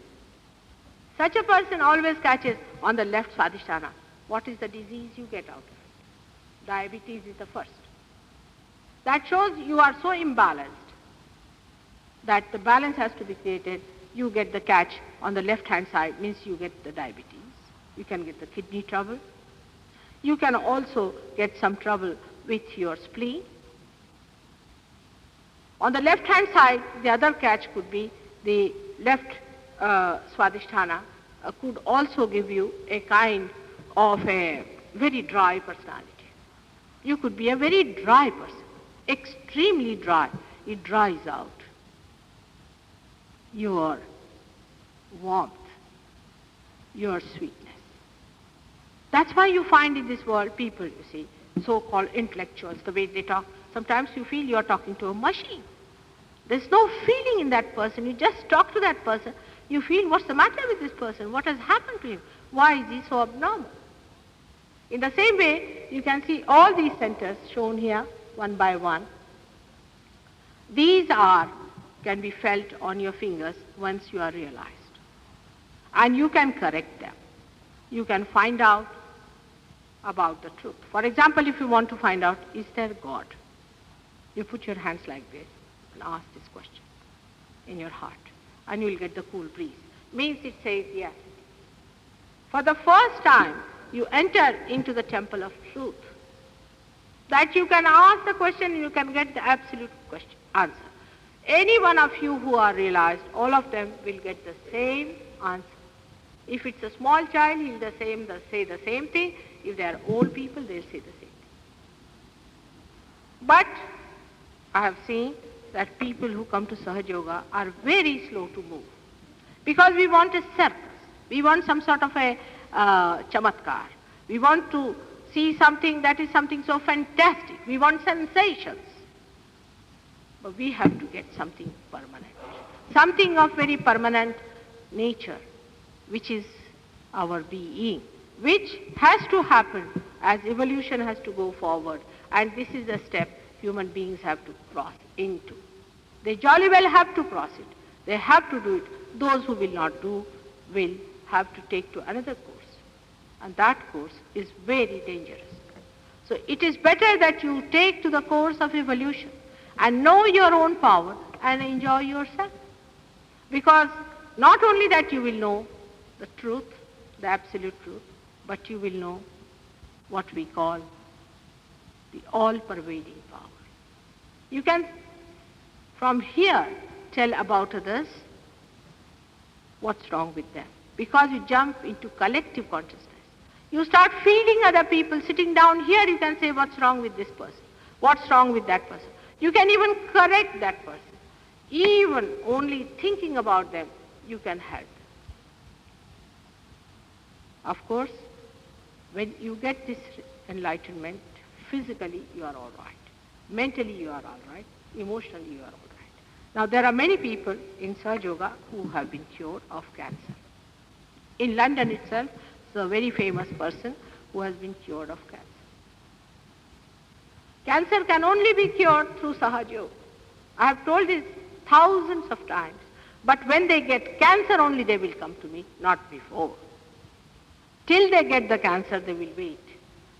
Such a person always catches on the left Swadhisthana. What is the disease you get out of it? Diabetes is the first. That shows you are so imbalanced that the balance has to be created. You get the catch on the left-hand side, means you get the diabetes. You can get the kidney trouble. You can also get some trouble with your spleen. On the left-hand side, the other catch could be the left Swadhisthana could also give you a kind of a very dry personality. You could be a very dry person, extremely dry. It dries out your warmth, your sweetness. That's why you find in this world people, you see, so-called intellectuals, the way they talk, sometimes you feel you are talking to a machine. There's no feeling in that person. You just talk to that person. You feel, what's the matter with this person? What has happened to him? Why is he so abnormal? In the same way, you can see all these centers shown here, one by one. These can be felt on your fingers once you are realized. And you can correct them. You can find out about the truth. For example, if you want to find out, is there God? You put your hands like this and ask this question in your heart, and you will get the cool breeze. Means it says yes. For the first time, you enter into the temple of truth. That you can ask the question, you can get the absolute answer. Any one of you who are realized, all of them will get the same answer. If it's a small child, he'll say the same thing. If they are old people, they'll say the same thing. But I have seen that people who come to SahajaYoga are very slow to move. Because we want a circus. We want some sort of a chamatkar. We want to see something that is something so fantastic. We want sensations. But we have to get something permanent. Something of very permanent nature, which is our being, which has to happen as evolution has to go forward. And this is the step human beings have to cross into. They jolly well have to cross it. They have to do it. Those who will not do will have to take to another course. And that course is very dangerous. So it is better that you take to the course of evolution and know your own power and enjoy yourself. Because not only that you will know the truth, the absolute truth, but you will know what we call the all-pervading power. You can, from here, tell about others what's wrong with them. Because you jump into collective consciousness. You start feeling other people. Sitting down here, you can say, what's wrong with this person? What's wrong with that person? You can even correct that person. Even only thinking about them, you can help them. Of course, when you get this enlightenment, physically you are all right. Mentally you are all right. Emotionally you are all right. Now there are many people in SahajaYoga who have been cured of cancer. In London itself, there's a very famous person who has been cured of cancer. Cancer can only be cured through SahajaYoga. I have told this thousands of times. But when they get cancer only, they will come to me, not before. Till they get the cancer, they will wait.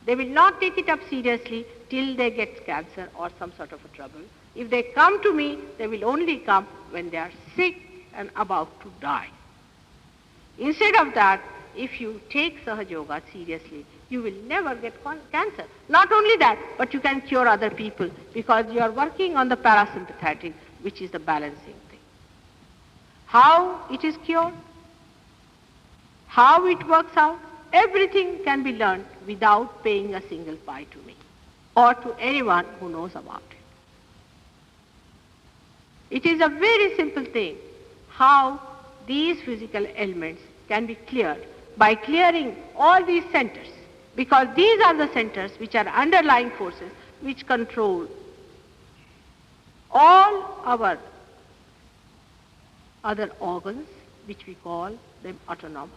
They will not take it up seriously till they get cancer or some sort of a trouble. If they come to me, they will only come when they are sick and about to die. Instead of that, if you take SahajaYoga seriously, you will never get cancer. Not only that, but you can cure other people because you are working on the parasympathetic, which is the balancing thing. How it is cured, how it works out, everything can be learned without paying a single pi to me or to anyone who knows about it. It is a very simple thing how these physical elements can be cleared by clearing all these centers, because these are the centers which are underlying forces which control all our other organs, which we call them autonomous.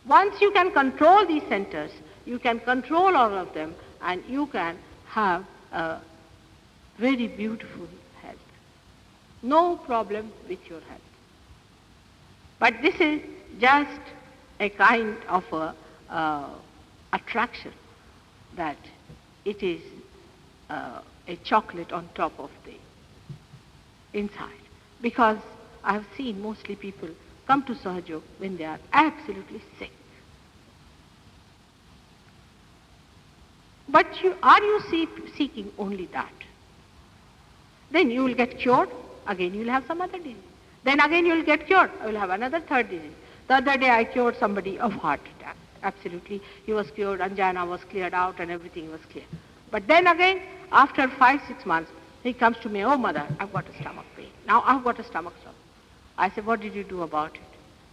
Once you can control these centers, you can control all of them, and you can have a very beautiful health. No problem with your health. But this is just a kind of attraction that it is a chocolate on top of the inside. Because I have seen mostly people come to SahajaYoga when they are absolutely sick. But are you seeking only that? Then you will get cured, again you will have some other disease. Then again you will get cured, I will have another third disease. The other day I cured somebody of heart attack. Absolutely, he was cured, angina was cleared out and everything was clear. But then again, after 5-6 months, he comes to me, oh mother, I've got a stomach pain. Now I've got a stomach trouble. I said, what did you do about it?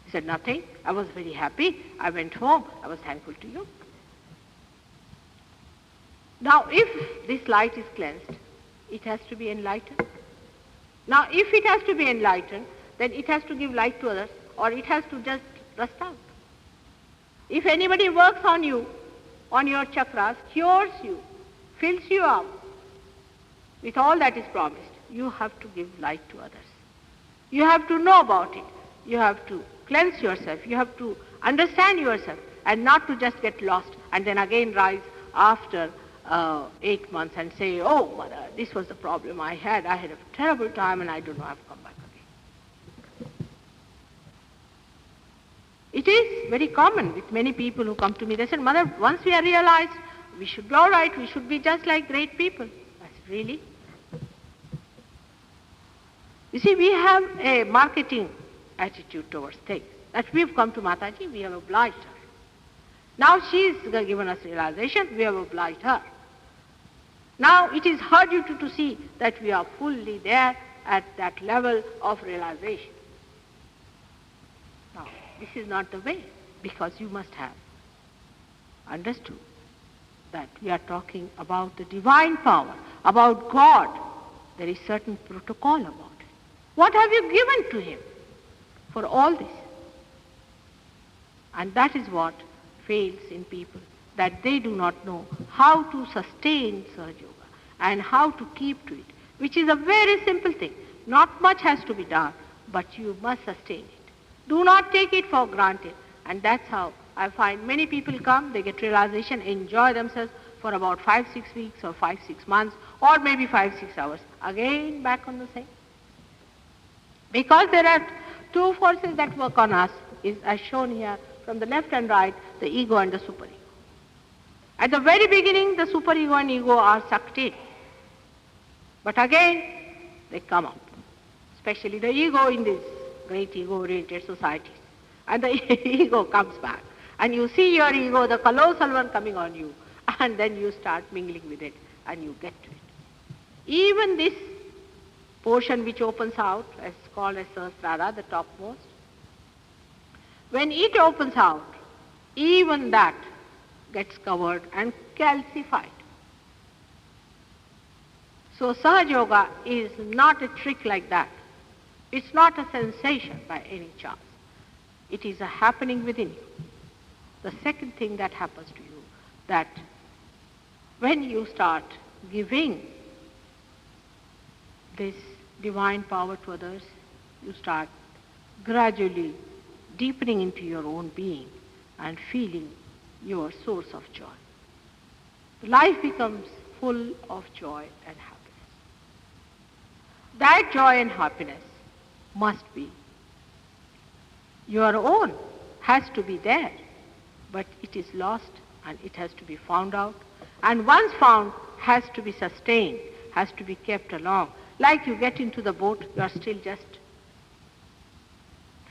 He said, nothing. I was very happy. I went home. I was thankful to you. Now, if this light is cleansed, it has to be enlightened. Now, if it has to be enlightened, then it has to give light to others, or it has to just rust out. If anybody works on you, on your chakras, cures you, fills you up with all that is promised, you have to give light to others. You have to know about it. You have to cleanse yourself, you have to understand yourself, and not to just get lost and then again rise after 8 months and say, oh, mother, this was the problem I had a terrible time and I don't know, I've come back again. It is very common with many people who come to me. They said, mother, once we are realized, we should be all right, we should be just like great people. I said, really? You see, we have a marketing attitude towards things. That we've come to Mataji, we have obliged her. Now she's given us realization, we have obliged her. Now it is her duty to see that we are fully there at that level of realization. Now, this is not the way, because you must have understood that we are talking about the divine power, about God. There is certain protocol about it. What have you given to him for all this? And that is what fails in people, that they do not know how to sustain Sahaja Yoga and how to keep to it, which is a very simple thing. Not much has to be done, but you must sustain it. Do not take it for granted. And that's how I find many people come, they get realization, enjoy themselves for about 5-6 weeks or 5-6 months, or maybe 5-6 hours, again back on the same. Because there are two forces that work on us, is as shown here from the left and right, the ego and the superego. At the very beginning, the superego and ego are sucked in. But again, they come up, especially the ego in these great ego-oriented societies. And the ego comes back. And you see your ego, the colossal one, coming on you. And then you start mingling with it and you get to it. Even this portion which opens out, as called as Sahasrara, the topmost, when it opens out, even that gets covered and calcified. So Sahaja Yoga is not a trick like that. It's not a sensation by any chance. It is a happening within you. The second thing that happens to you, that when you start giving this divine power to others, you start gradually deepening into your own being and feeling your source of joy. Life becomes full of joy and happiness. That joy and happiness must be your own, has to be there, but it is lost and it has to be found out. And once found, has to be sustained, has to be kept along. Like you get into the boat, you are still just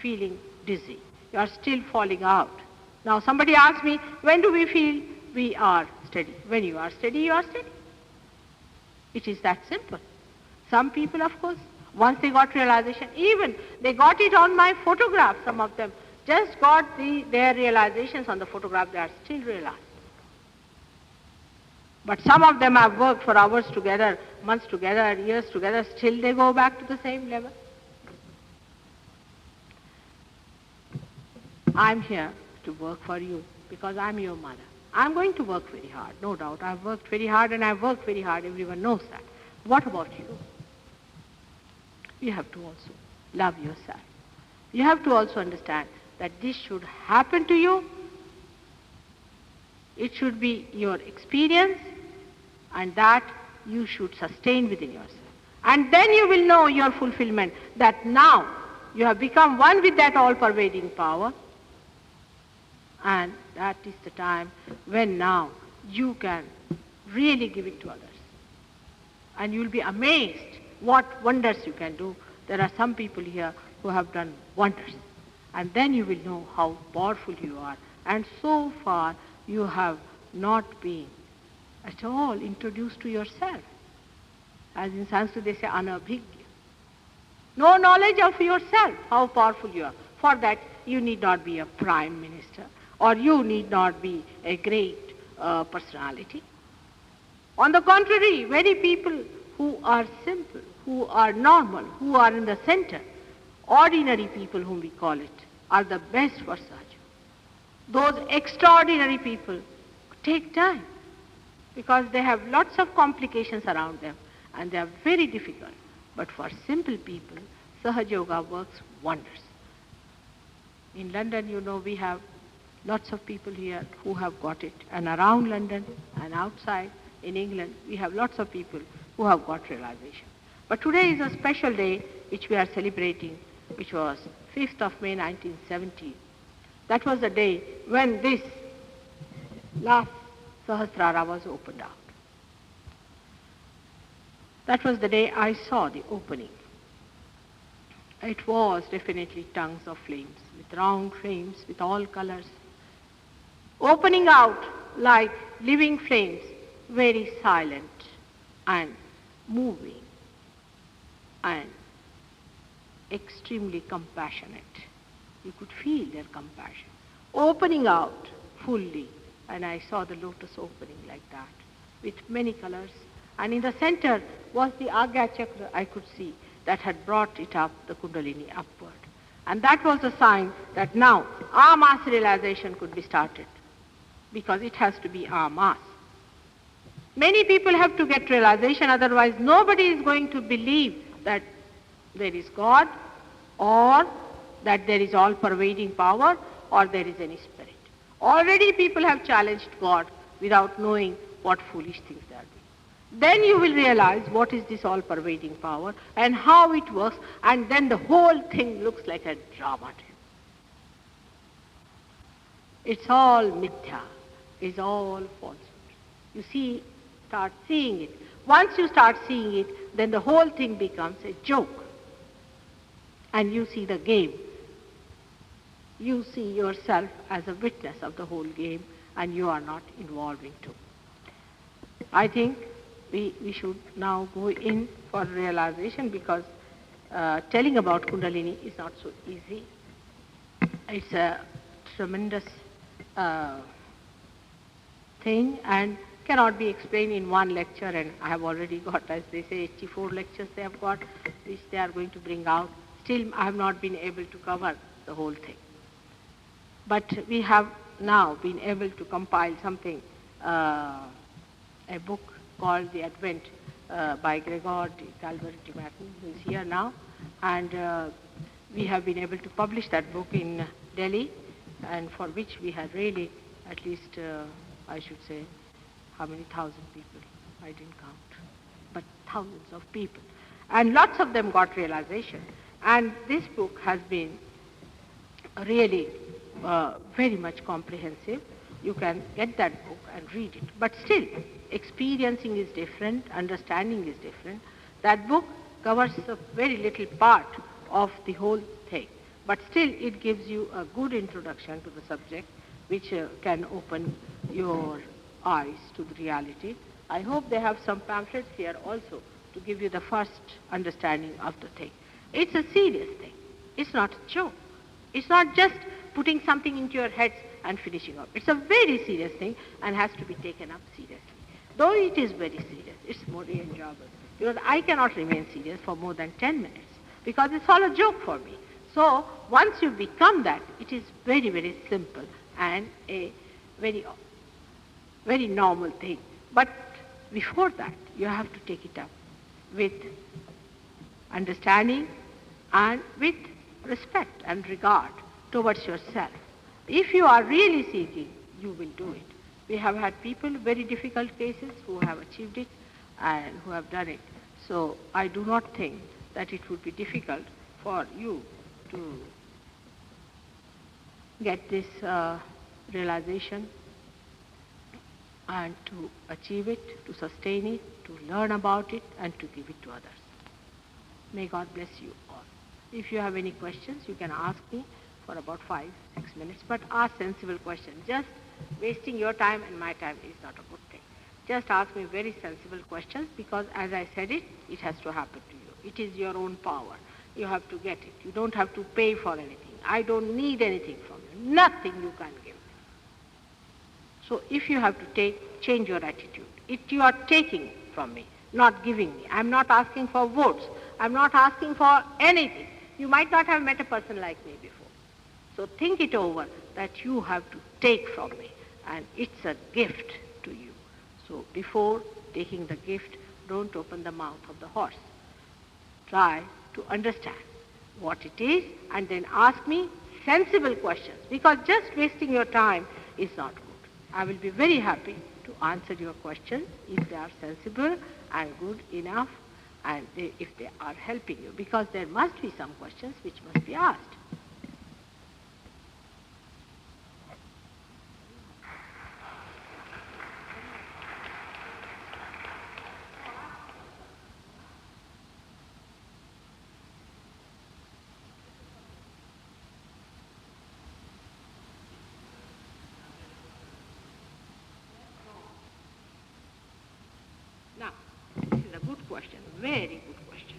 feeling dizzy. You are still falling out. Now somebody asks me, when do we feel we are steady? When you are steady, you are steady. It is that simple. Some people, of course, once they got realization, even they got it on my photograph, some of them just got their realizations on the photograph, they are still realized. But some of them have worked for hours together, months together, years together, still they go back to the same level. I'm here to work for you because I'm your mother. I'm going to work very hard, no doubt. I've worked very hard and I've worked very hard, everyone knows that. What about you? You have to also love yourself. You have to also understand that this should happen to you. It should be your experience, and that you should sustain within yourself. And then you will know your fulfillment, that now you have become one with that all-pervading power, and that is the time when now you can really give it to others. And you will be amazed what wonders you can do. There are some people here who have done wonders. And then you will know how powerful you are. And so far you have not been at all introduced to yourself. As in Sanskrit they say, anabhigya. No knowledge of yourself, how powerful you are. For that you need not be a prime minister, or you need not be a great personality. On the contrary, very people who are simple, who are normal, who are in the center, ordinary people whom we call it, are the best for Sahaja. Those extraordinary people take time because they have lots of complications around them and they are very difficult. But for simple people, Sahaja Yoga works wonders. In London, you know, we have lots of people here who have got it. And around London and outside in England, we have lots of people who have got realization. But today is a special day which we are celebrating, which was 5th of May 1970. That was the day when this last Sahasrara was opened out. That was the day I saw the opening. It was definitely tongues of flames, with round flames, with all colors, opening out like living flames, very silent and moving and extremely compassionate. You could feel their compassion, opening out fully, and I saw the lotus opening like that, with many colors. And in the center was the Agya Chakra I could see that had brought it up, the Kundalini upward. And that was a sign that now our mass realization could be started, because it has to be our mass. Many people have to get realization, otherwise nobody is going to believe that there is God, or that there is all-pervading power, or there is any spirit. Already people have challenged God without knowing what foolish things they are doing. Then you will realize what is this all-pervading power and how it works, and then the whole thing looks like a drama to you. It's all mithya, it's all falsehood. You see, start seeing it. Once you start seeing it, then the whole thing becomes a joke. And you see the game. You see yourself as a witness of the whole game, and you are not involving too. I think we should now go in for realization, because telling about Kundalini is not so easy. It's a tremendous thing and cannot be explained in one lecture, and I have already got, as they say, 84 lectures they have got, which they are going to bring out. Still, I have not been able to cover the whole thing. But we have now been able to compile something, a book called The Advent by Gregor de Calvert de Martin, who is here now. And we have been able to publish that book in Delhi, and for which we had really, at least, I should say, how many thousand people? I didn't count, but thousands of people. And lots of them got realization. And this book has been really very much comprehensive. You can get that book and read it. But still, experiencing is different, understanding is different. That book covers a very little part of the whole thing. But still, it gives you a good introduction to the subject, which can open your eyes to the reality. I hope they have some pamphlets here also to give you the first understanding of the thing. It's a serious thing. It's not a joke. It's not just putting something into your heads and finishing up. It's a very serious thing and has to be taken up seriously. Though it is very serious, it's more enjoyable. Because I cannot remain serious for more than 10 minutes, because it's all a joke for me. So once you become that, it is very, very simple and a very, very normal thing. But before that, you have to take it up with understanding and with respect and regard towards yourself. If you are really seeking, you will do it. We have had people, very difficult cases, who have achieved it and who have done it. So I do not think that it would be difficult for you to get this realization and to achieve it, to sustain it, to learn about it, and to give it to others. May God bless you all. If you have any questions, you can ask me for about 5-6 minutes, but ask sensible questions. Just wasting your time and my time is not a good thing. Just ask me very sensible questions, because as I said it, it has to happen to you. It is your own power. You have to get it. You don't have to pay for anything. I don't need anything from you. Nothing you can give. So if you have to take, change your attitude. You are taking from me, not giving me. I'm not asking for votes. I'm not asking for anything. You might not have met a person like me before. So think it over, that you have to take from me, and it's a gift to you. So before taking the gift, don't open the mouth of the horse. Try to understand what it is, and then ask me sensible questions, because just wasting your time is not good. I will be very happy to answer your questions if they are sensible and good enough, and if they are helping you, because there must be some questions which must be asked. Now, this is a good question, very good question.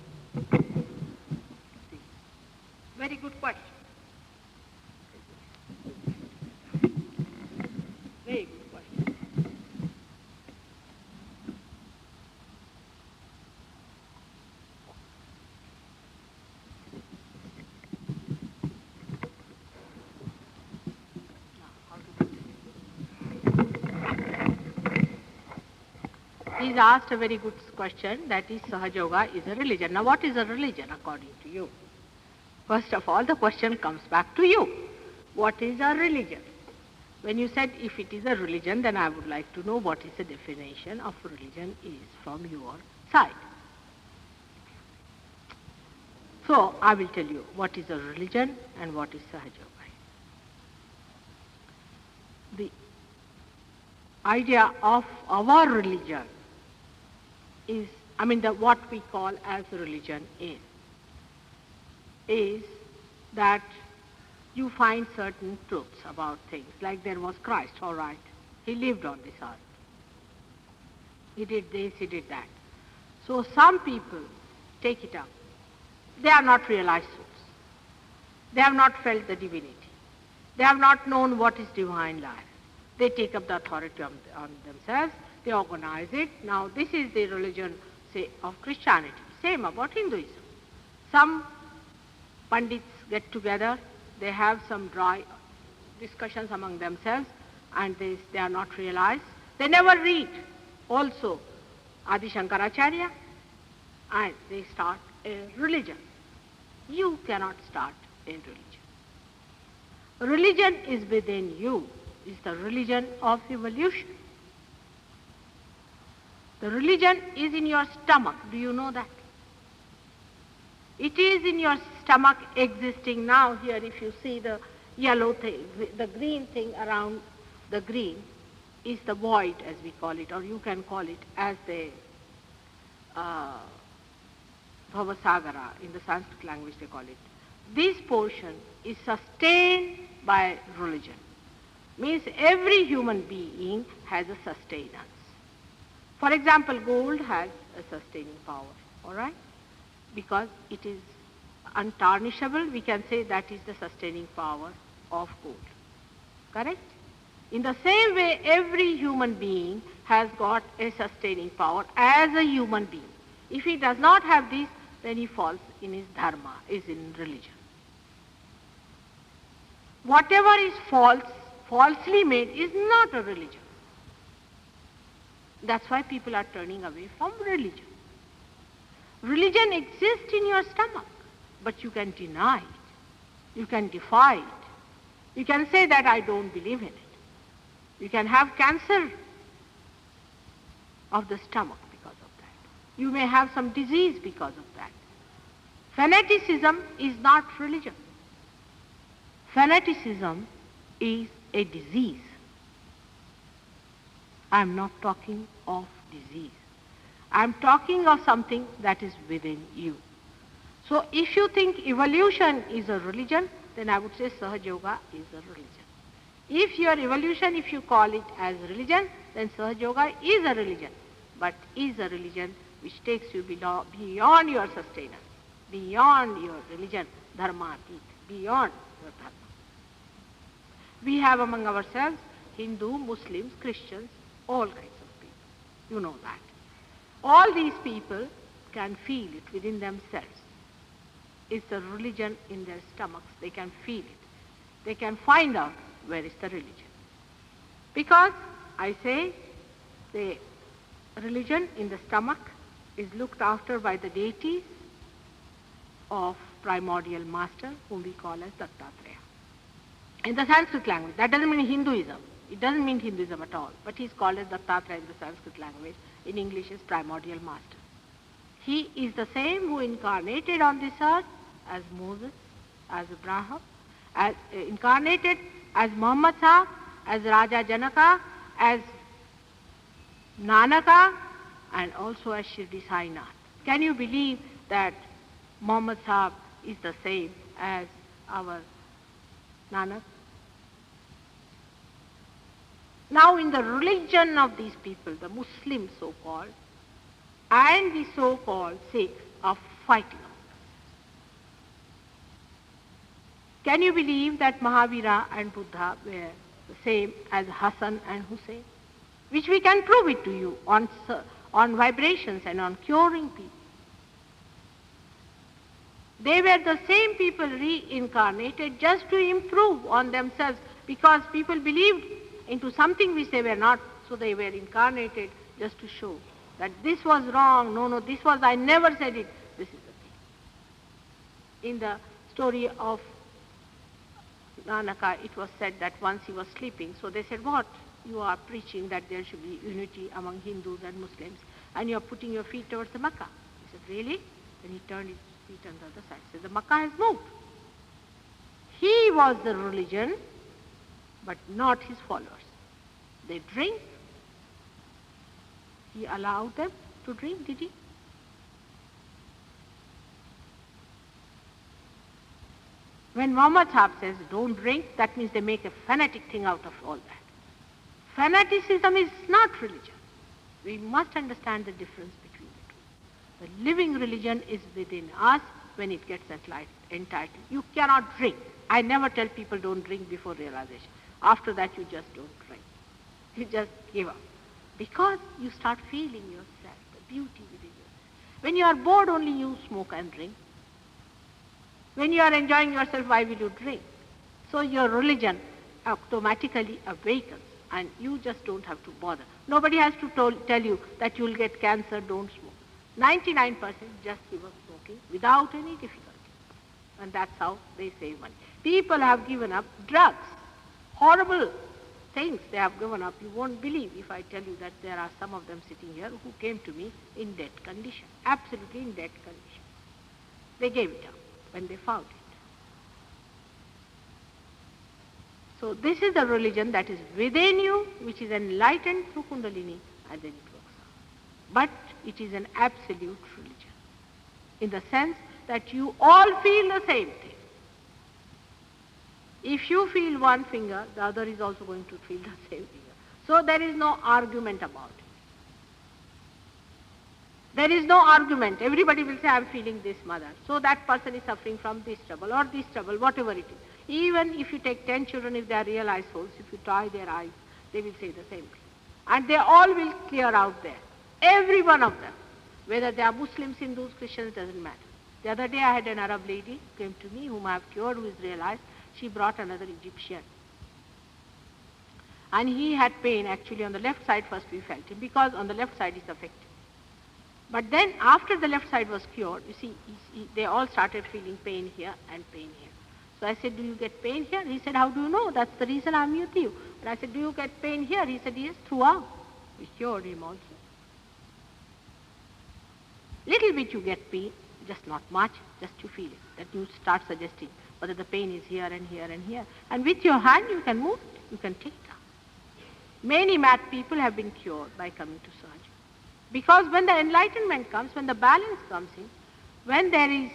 Very good question. Very good question. Now, how to put it? He's asked a very good question, that is, SahajaYoga is a religion. Now, what is a religion according to you? First of all, the question comes back to you. What is a religion? When you said if it is a religion, then I would like to know what is the definition of religion is from your side. So, I will tell you what is a religion and what is SahajaYoga. The idea of our religion is, what we call as religion is that you find certain truths about things. Like there was Christ, all right. He lived on this earth. He did this, he did that. So some people take it up. They are not realized souls. They have not felt the divinity. They have not known what is divine life. They take up the authority on themselves. They organize it. Now this is the religion, say, of Christianity. Same about Hinduism. Some Pandits get together, they have some dry discussions among themselves, and they are not realized. They never read also Adi Shankaracharya, and they start a religion. You cannot start a religion. Religion is within you, is the religion of evolution. The religion is in your stomach. Do you know that? It is in your stomach existing now. Here, if you see the yellow thing, the green thing around the green is the void, as we call it, or you can call it as the Bhavasagara, in the Sanskrit language they call it. This portion is sustained by religion. Means every human being has a sustenance. For example, gold has a sustaining power, all right? Because it is untarnishable, we can say that is the sustaining power of gold. Correct? In the same way, every human being has got a sustaining power as a human being. If he does not have this, then he falls in his dharma, is in religion. Whatever is false, falsely made, is not a religion. That's why people are turning away from religion. Religion exists in your stomach, but you can deny it. You can defy it. You can say that I don't believe in it. You can have cancer of the stomach because of that. You may have some disease because of that. Fanaticism is not religion. Fanaticism is a disease. I am not talking of disease. I am talking of something that is within you. So if you think evolution is a religion, then I would say SahajaYoga is a religion. If your evolution, if you call it as religion, then SahajaYoga is a religion, but is a religion which takes you beyond your sustenance, beyond your religion, dharma, beyond your dharma. We have among ourselves Hindu, Muslims, Christians, all kinds of people. You know that. All these people can feel it within themselves. It's a religion in their stomachs. They can feel it. They can find out where is the religion. Because, I say, the religion in the stomach is looked after by the deities of primordial master, whom we call as Dattatreya. in the Sanskrit language. That doesn't mean Hinduism. It doesn't mean Hinduism at all. But he's called as Dattatreya in the Sanskrit language. In English is primordial master. He is the same who incarnated on this earth as Moses, as Abraham, as incarnated as Muhammad Sahib, as Raja Janaka, as Nanaka, and also as Shirdi Sainath. Can you believe that Muhammad Sahib is the same as our Nanak? Now in the religion of these people, the Muslims so-called, and the so-called Sikhs are fighting. Can you believe that Mahavira and Buddha were the same as Hassan and Hussein? Which we can prove it to you on vibrations and on curing people. They were the same people reincarnated just to improve on themselves, because people believed into something which they were not, so they were incarnated just to show that this was wrong, no, this was, I never said it, this is the thing. In the story of Nanaka, it was said that once he was sleeping, so they said, what? You are preaching that there should be unity among Hindus and Muslims, and you are putting your feet towards the Makkah. He said, really? Then he turned his feet on the other side. He said, the Makkah has moved. He was the religion, but not his followers. They drink. He allowed them to drink, did he? When Muhammad Sahib says, don't drink, that means they make a fanatic thing out of all that. Fanaticism is not religion. We must understand the difference between the two. The living religion is within us when it gets entitled. You cannot drink. I never tell people don't drink before realization. After that, you just don't drink. You just give up. Because you start feeling yourself, the beauty within yourself. When you are bored, only you smoke and drink. When you are enjoying yourself, why will you drink? So your religion automatically awakens, and you just don't have to bother. Nobody has to tell you that you will get cancer, don't smoke. 99% just give up smoking without any difficulty. And that's how they save money. People have given up drugs, horrible things they have given up. You won't believe if I tell you that there are some of them sitting here who came to me in dead condition, absolutely in dead condition. They gave it up when they found it. So this is the religion that is within you, which is enlightened through Kundalini, and then it works out. But it is an absolute religion, in the sense that you all feel the same thing. If you feel one finger, the other is also going to feel the same finger. So there is no argument about it. There is no argument. Everybody will say, I am feeling this, mother. So that person is suffering from this trouble or this trouble, whatever it is. Even if you take 10 children, if they are realized souls, if you tie their eyes, they will say the same thing. And they all will clear out there. Every one of them. Whether they are Muslims, Hindus, Christians, doesn't matter. The other day I had an Arab lady who came to me, whom I have cured, who is realized. She brought another Egyptian. And he had pain actually on the left side. First we felt him, because on the left side is affected. But then after the left side was cured, you see, they all started feeling pain here and pain here. So I said, do you get pain here? He said, how do you know? That's the reason I'm with you. And I said, do you get pain here? He said, yes, throughout. We cured him also. Little bit you get pain, just not much, just you feel it. That you start suggesting whether the pain is here and here and here. And with your hand you can move it, you can take it out. Many mad people have been cured by coming to Sahaja. Because when the enlightenment comes, when the balance comes in, when there is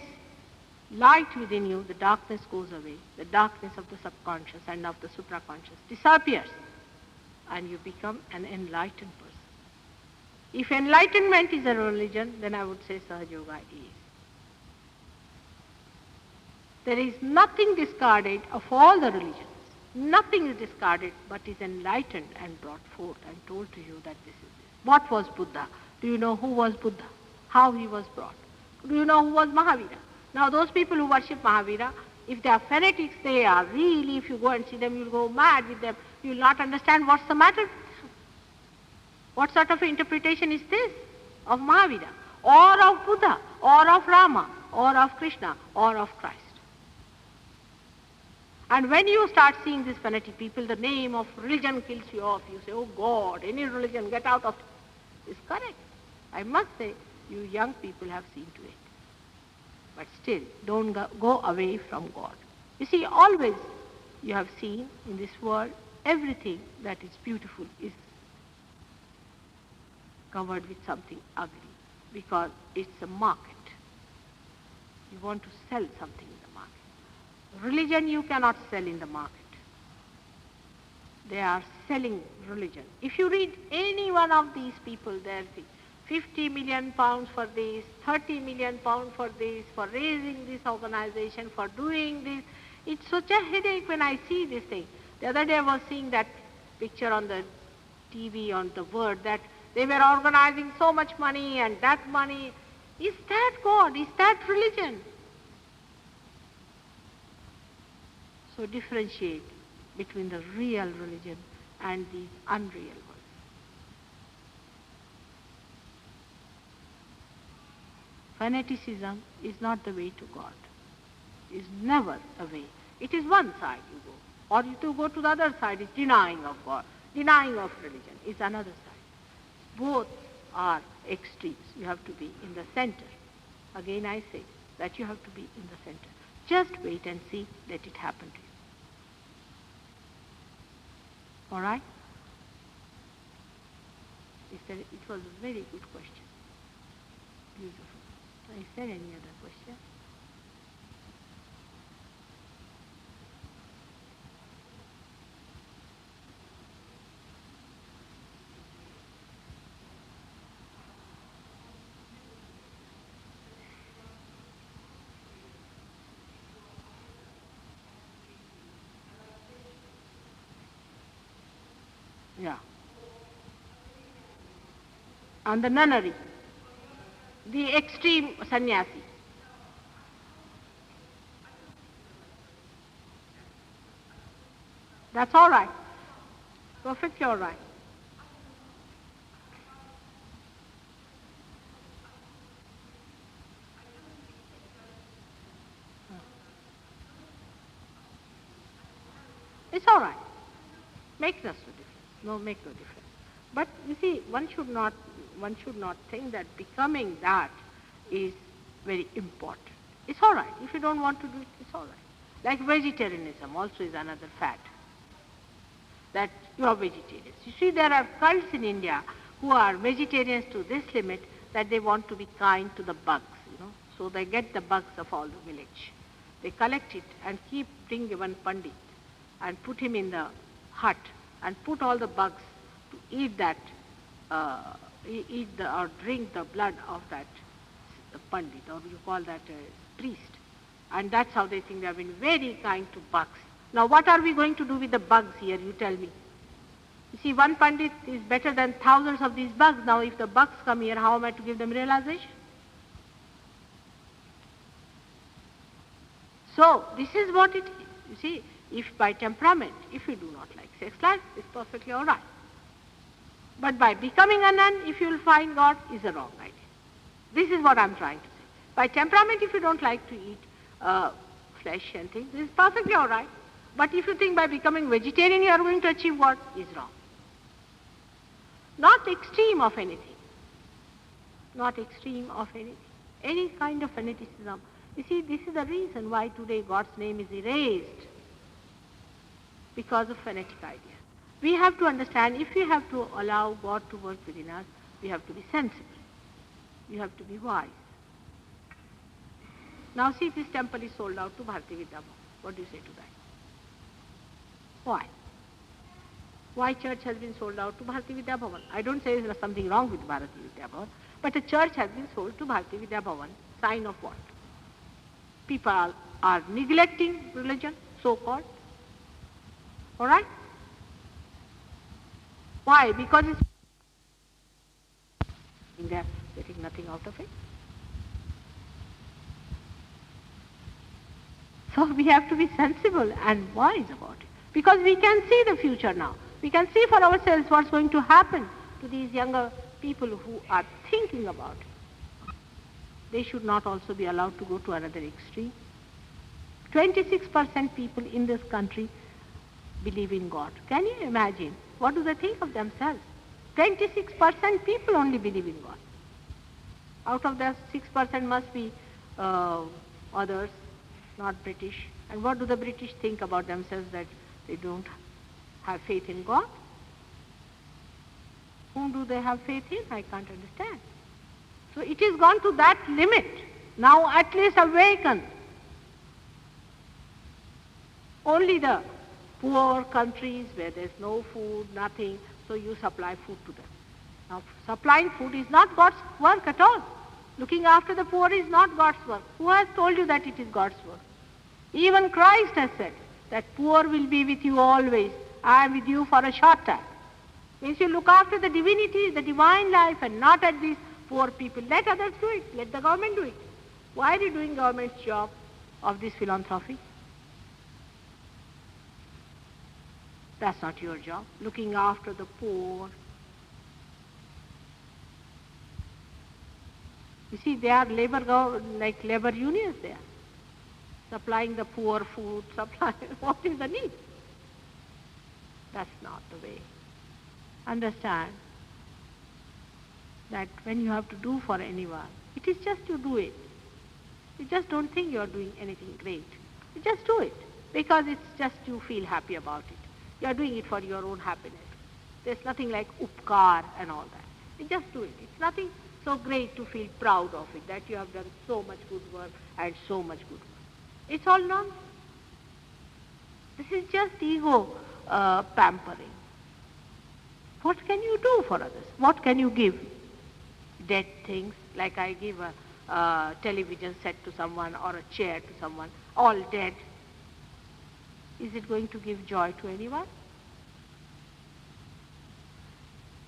light within you, the darkness goes away. The darkness of the subconscious and of the supraconscious disappears. And you become an enlightened person. If enlightenment is a religion, then I would say SahajaYoga is. There is nothing discarded of all the religions. Nothing is discarded but is enlightened and brought forth and told to you that this is this. What was Buddha? Do you know who was Buddha? How he was brought? Do you know who was Mahavira? Now those people who worship Mahavira, if they are fanatics, they are really, if you go and see them, you'll go mad with them. You'll not understand what's the matter with them. What sort of interpretation is this of Mahavira, or of Buddha, or of Rama, or of Krishna, or of Christ? And when you start seeing these fanatic people, the name of religion kills you off. You say, oh God, any religion, get out of it. It's correct. I must say, you young people have seen to it. But still, don't go away from God. You see, always you have seen in this world, everything that is beautiful is covered with something ugly because it's a market. You want to sell something in the market. Religion you cannot sell in the market. They are selling religion. If you read any one of these people, they're 50 million pounds for this, 30 million pounds for this, for raising this organization, for doing this. It's such a headache when I see this thing. The other day I was seeing that picture on the TV, on the Word, that they were organizing so much money and that money. Is that God? Is that religion? So differentiate between the real religion and the unreal one. Fanaticism is not the way to God. Is never a way. It is one side you go. Or you go to the other side, is denying of God. Denying of religion is another side. Both are extremes. You have to be in the center. Again I say that you have to be in the center. Just wait and see, let it happen to you. All right? It was a very good question. Beautiful. Is there any other question? Yeah. And the nunnery, the extreme sannyasi. That's all right. Perfectly all right. It's all right. Makes us no difference. No, make no difference. But you see, one should not think that becoming that is very important. It's all right. If you don't want to do it, it's all right. Like vegetarianism also is another fad. That you are vegetarians. You see, there are cults in India who are vegetarians to this limit that they want to be kind to the bugs, So they get the bugs of all the village. They collect it and bring one pandit and put him in the hut and put all the bugs to eat that, or drink the blood of that pandit, or you call that a priest. And that's how they think they have been very kind to bugs. Now what are we going to do with the bugs here, you tell me? You see, one pandit is better than thousands of these bugs. Now if the bugs come here, how am I to give them realization? So this is what it is. You see, if by temperament, if you do not like sex life, it's perfectly all right. But by becoming a nun, if you will find God, is a wrong idea. This is what I'm trying to say. By temperament, if you don't like to eat flesh and things, this is perfectly all right. But if you think by becoming vegetarian you are going to achieve what, is wrong. Not extreme of anything. Not extreme of anything. Any kind of fanaticism. You see, this is the reason why today God's name is erased. Because of fanatic idea. We have to understand, if we have to allow God to work within us, we have to be sensible. We have to be wise. Now see, this temple is sold out to Bharatiya Vidya. What do you say to that? Why? Why church has been sold out to Bharatiya Vidya Bhavan? I don't say there's something wrong with Bharatiya Vidya Bhavan, but a church has been sold to Bharatiya Vidya Bhavan. Sign of what? People are neglecting religion, so-called. All right? Why? Because it's they're getting nothing out of it. So we have to be sensible and wise about it. Because we can see the future now. We can see for ourselves what's going to happen to these younger people who are thinking about it. They should not also be allowed to go to another extreme. 26% people in this country believe in God. Can you imagine? What do they think of themselves? 26% people only believe in God. Out of the 6% must be others, not British. And what do the British think about themselves, that they don't have faith in God? Whom do they have faith in? I can't understand. So it is gone to that limit. Now at least awaken. Only the poor countries where there's no food, nothing, so you supply food to them. Now supplying food is not God's work at all. Looking after the poor is not God's work. Who has told you that it is God's work? Even Christ has said that poor will be with you always. I am with you for a short time. Means you look after the divinity, the divine life, and not at these poor people. Let others do it. Let the government do it. Why are you doing government's job of this philanthropy? That's not your job. Looking after the poor. You see, they are like labor unions there. Supplying the poor food, what is the need? That's not the way. Understand that when you have to do for anyone, it is just you do it. You just don't think you are doing anything great. You just do it because it's just you feel happy about it. You are doing it for your own happiness. There's nothing like upkar and all that. You just do it. It's nothing so great to feel proud of it, that you have done so much good work and so much good work. It's all nonsense. This is just ego pampering. What can you do for others? What can you give? Dead things, like I give a television set to someone or a chair to someone, all dead. Is it going to give joy to anyone?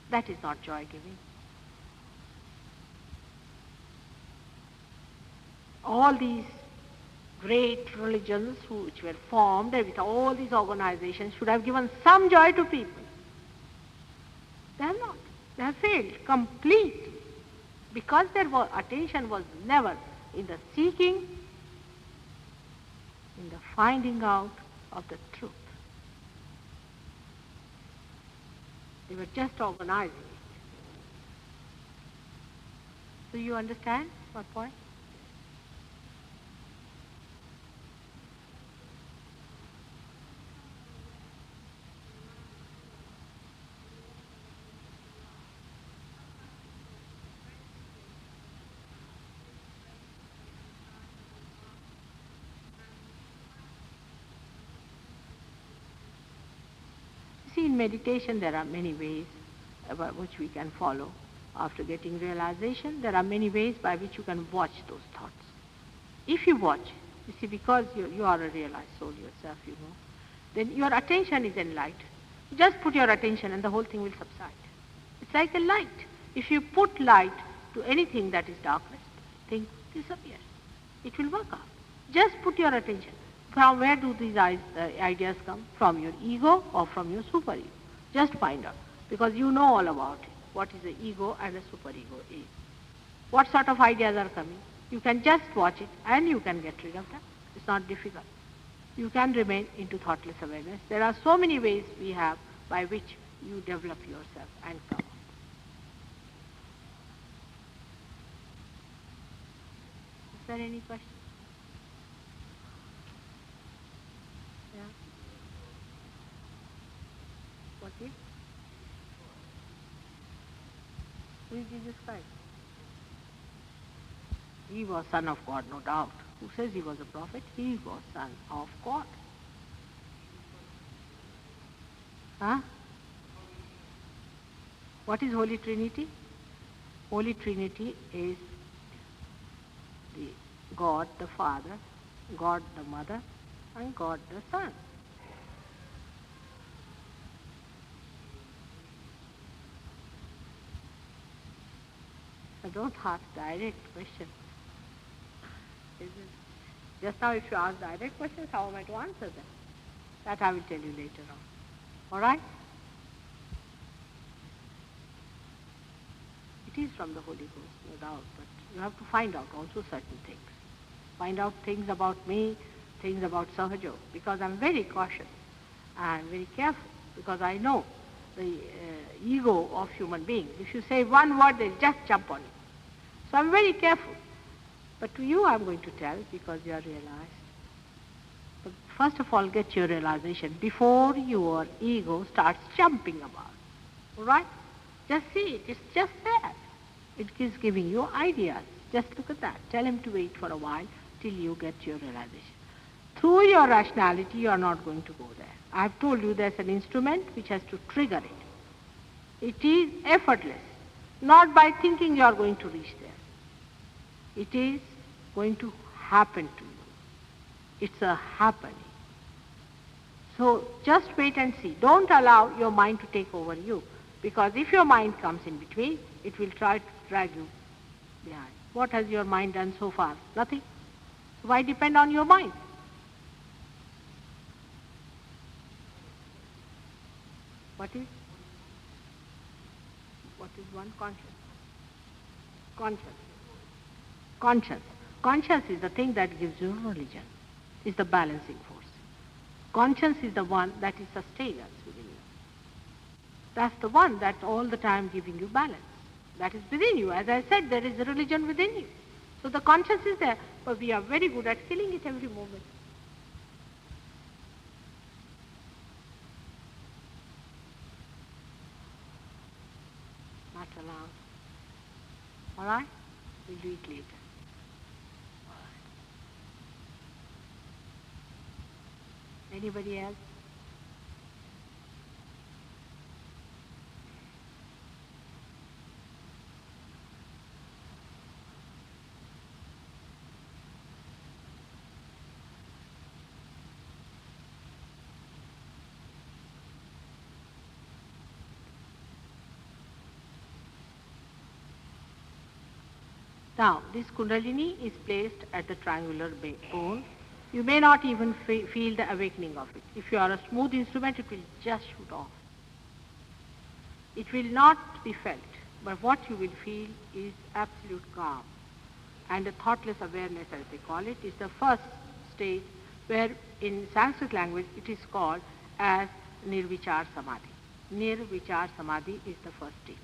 That is not joy giving. All these great religions which were formed with all these organizations should have given some joy to people. They have not. They have failed completely because their attention was never in the seeking, in the finding out of the truth. They were just organizing it. Do you understand what point? See, in meditation there are many ways by which we can follow. After getting realization, there are many ways by which you can watch those thoughts. If you watch, you see, because you are a realized soul yourself, you know, then your attention is in light. Just put your attention and the whole thing will subside. It's like a light. If you put light to anything that is darkness, thing disappears. It will work out. Just put your attention. From where do these ideas come? From your ego or from your superego? Just find out, because you know all about it, what is the ego and the superego is. What sort of ideas are coming? You can just watch it and you can get rid of them. It's not difficult. You can remain into thoughtless awareness. There are so many ways we have by which you develop yourself and come. Is there any question? Yeah? What is? Who is Jesus Christ? He was Son of God, no doubt. Who says he was a prophet? He was Son of God. Huh? What is Holy Trinity? Holy Trinity is the God the Father, God the Mother, and God the Son. So don't ask direct questions. Just now if you ask direct questions, how am I to answer them? That I will tell you later on. All right? It is from the Holy Ghost, no doubt, but you have to find out also certain things. Find out things about me, things about Sahaja because I'm very cautious and very careful because I know the ego of human beings. If you say one word, they just jump on you. So I'm very careful. But to you I'm going to tell because you are realized. But first of all, get your realization before your ego starts jumping about. All right? Just see it. It's just there. It is giving you ideas. Just look at that. Tell him to wait for a while till you get your realization. Through your rationality, you are not going to go there. I have told you there's an instrument which has to trigger it. It is effortless. Not by thinking you are going to reach there. It is going to happen to you. It's a happening. So just wait and see. Don't allow your mind to take over you. Because if your mind comes in between, it will try to drag you behind. What has your mind done so far? Nothing. Why depend on your mind? What is one conscious? Conscience. Conscience is the thing that gives you religion. Is the balancing force. Conscience is the one that is sustaining us within you. That's the one that's all the time giving you balance. That is within you. As I said, there is a religion within you. So the conscience is there, but we are very good at killing it every moment. Not allowed. All right? We'll do it later. All right. Anybody else? Now, this Kundalini is placed at the triangular bone. You may not even feel the awakening of it. If you are a smooth instrument, it will just shoot off. It will not be felt, but what you will feel is absolute calm. And a thoughtless awareness, as they call it, is the first stage where in Sanskrit language it is called as Nirvichar Samadhi. Nirvichar Samadhi is the first state.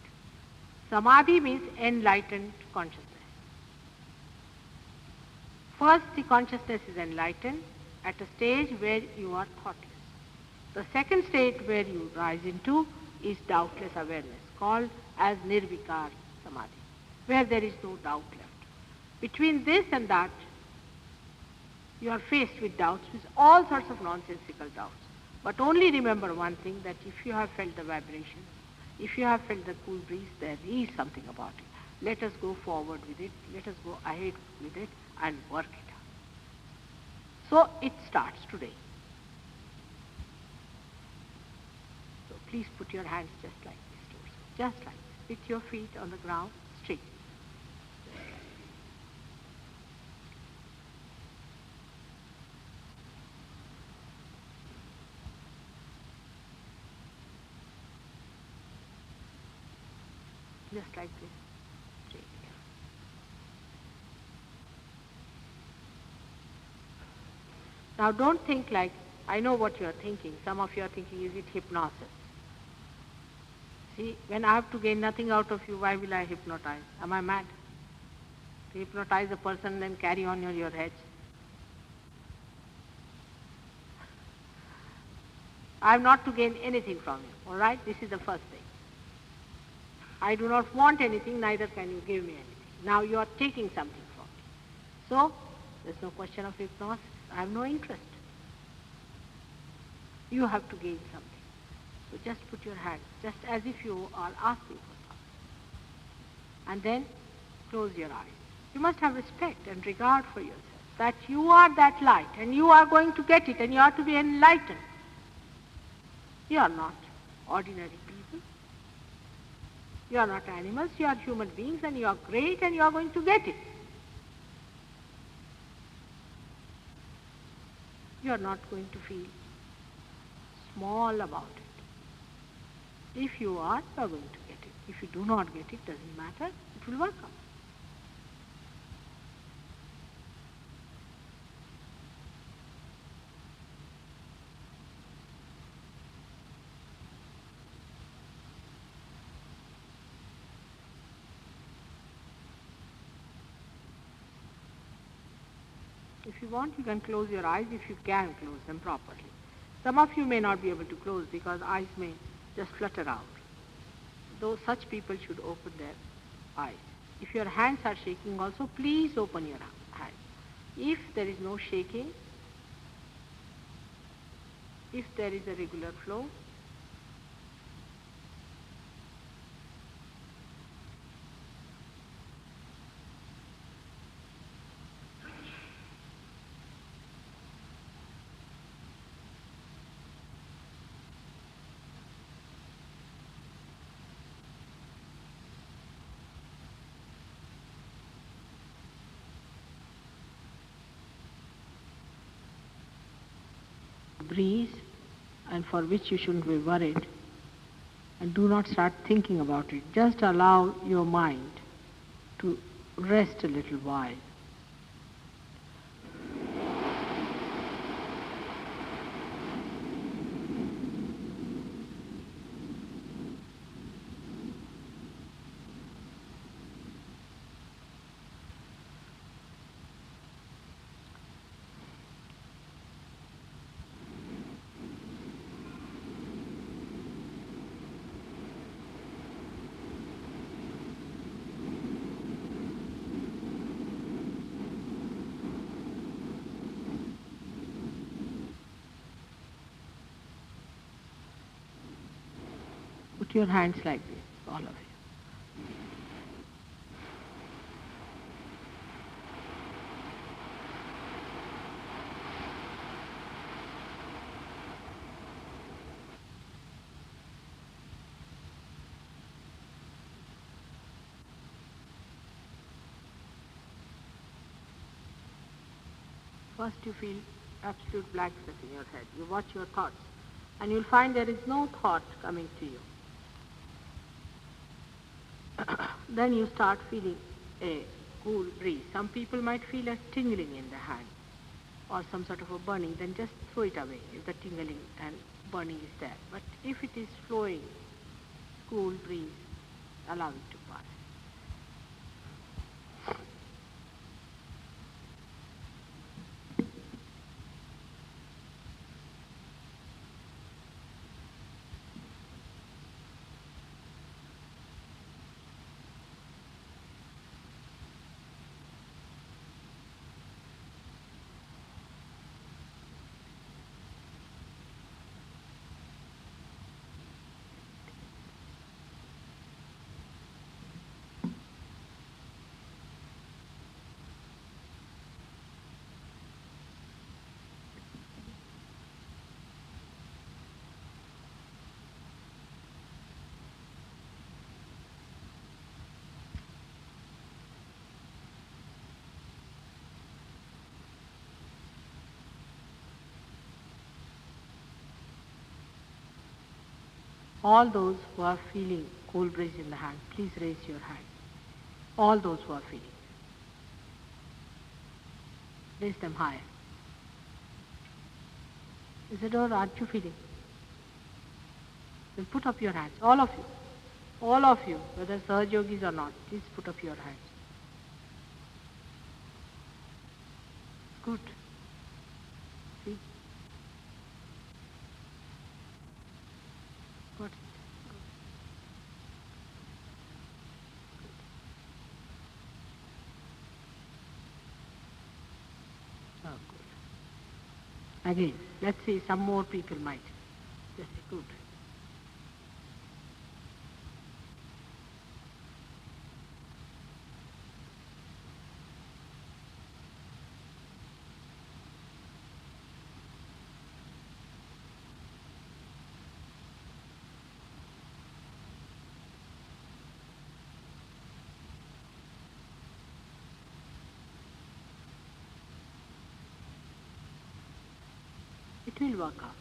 Samadhi means enlightened consciousness. First, the consciousness is enlightened at a stage where you are thoughtless. The second state where you rise into is doubtless awareness, called as Nirvikar Samadhi, where there is no doubt left. Between this and that, you are faced with doubts, with all sorts of nonsensical doubts. But only remember one thing, that if you have felt the vibration, if you have felt the cool breeze, there is something about it. Let us go forward with it, let us go ahead with it and work it out. So it starts today. So please put your hands just like this, just like this, with your feet on the ground straight. Just like this. Straight. Now don't think like, I know what you are thinking. Some of you are thinking, is it hypnosis? See, when I have to gain nothing out of you, why will I hypnotize? Am I mad? To hypnotize a person and then carry on your heads. I am not to gain anything from you, all right? This is the first thing. I do not want anything, neither can you give me anything. Now you are taking something from me. So, there's no question of hypnosis. I have no interest. You have to gain something. So just put your hand, just as if you are asking for something. And then close your eyes. You must have respect and regard for yourself, that you are that light and you are going to get it and you are to be enlightened. You are not ordinary people. You are not animals, you are human beings and you are great and you are going to get it. You are not going to feel small about it. If you are going to get it. If you do not get it, doesn't matter, it will work out. If you want, you can close your eyes if you can close them properly. Some of you may not be able to close because eyes may just flutter out. Those such people should open their eyes. If your hands are shaking also, please open your hands. If there is no shaking, if there is a regular flow, breeze, and for which you shouldn't be worried, and do not start thinking about it. Just allow your mind to rest a little while. Put your hands like this, all of you. First you feel absolute blankness in your head. You watch your thoughts and you'll find there is no thought coming to you. Then you start feeling a cool breeze. Some people might feel a tingling in the hand or some sort of a burning. Then just throw it away if the tingling and burning is there. But if it is flowing, cool breeze, allow it to pass. All those who are feeling cold breeze in the hand, please raise your hand. All those who are feeling. Raise them higher. Is it or aren't you feeling? Then put up your hands, all of you. All of you, whether Sahaja Yogis or not, please put up your hands. Good. See? Got it. Oh, good. Again, let's see, some more people might. Just good. It will work out.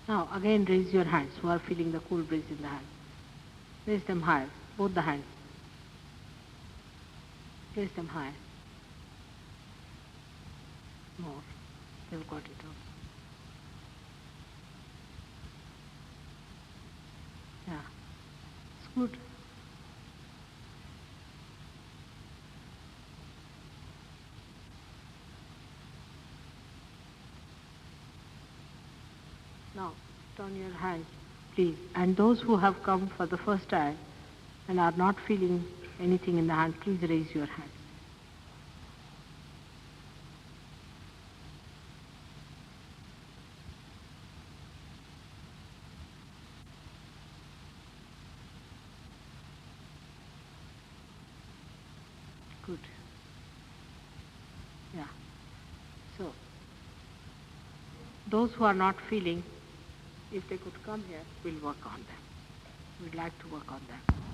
Now again raise your hands who are feeling the cool breeze in the hand. Raise them higher, both the hands. Raise them higher. More. You've got it also. Yeah. It's good. Now, turn your hands, please. And those who have come for the first time and are not feeling anything in the hand, please raise your hands. Good. Yeah. So, those who are not feeling, if they could come here, we'll work on them. We'd like to work on them.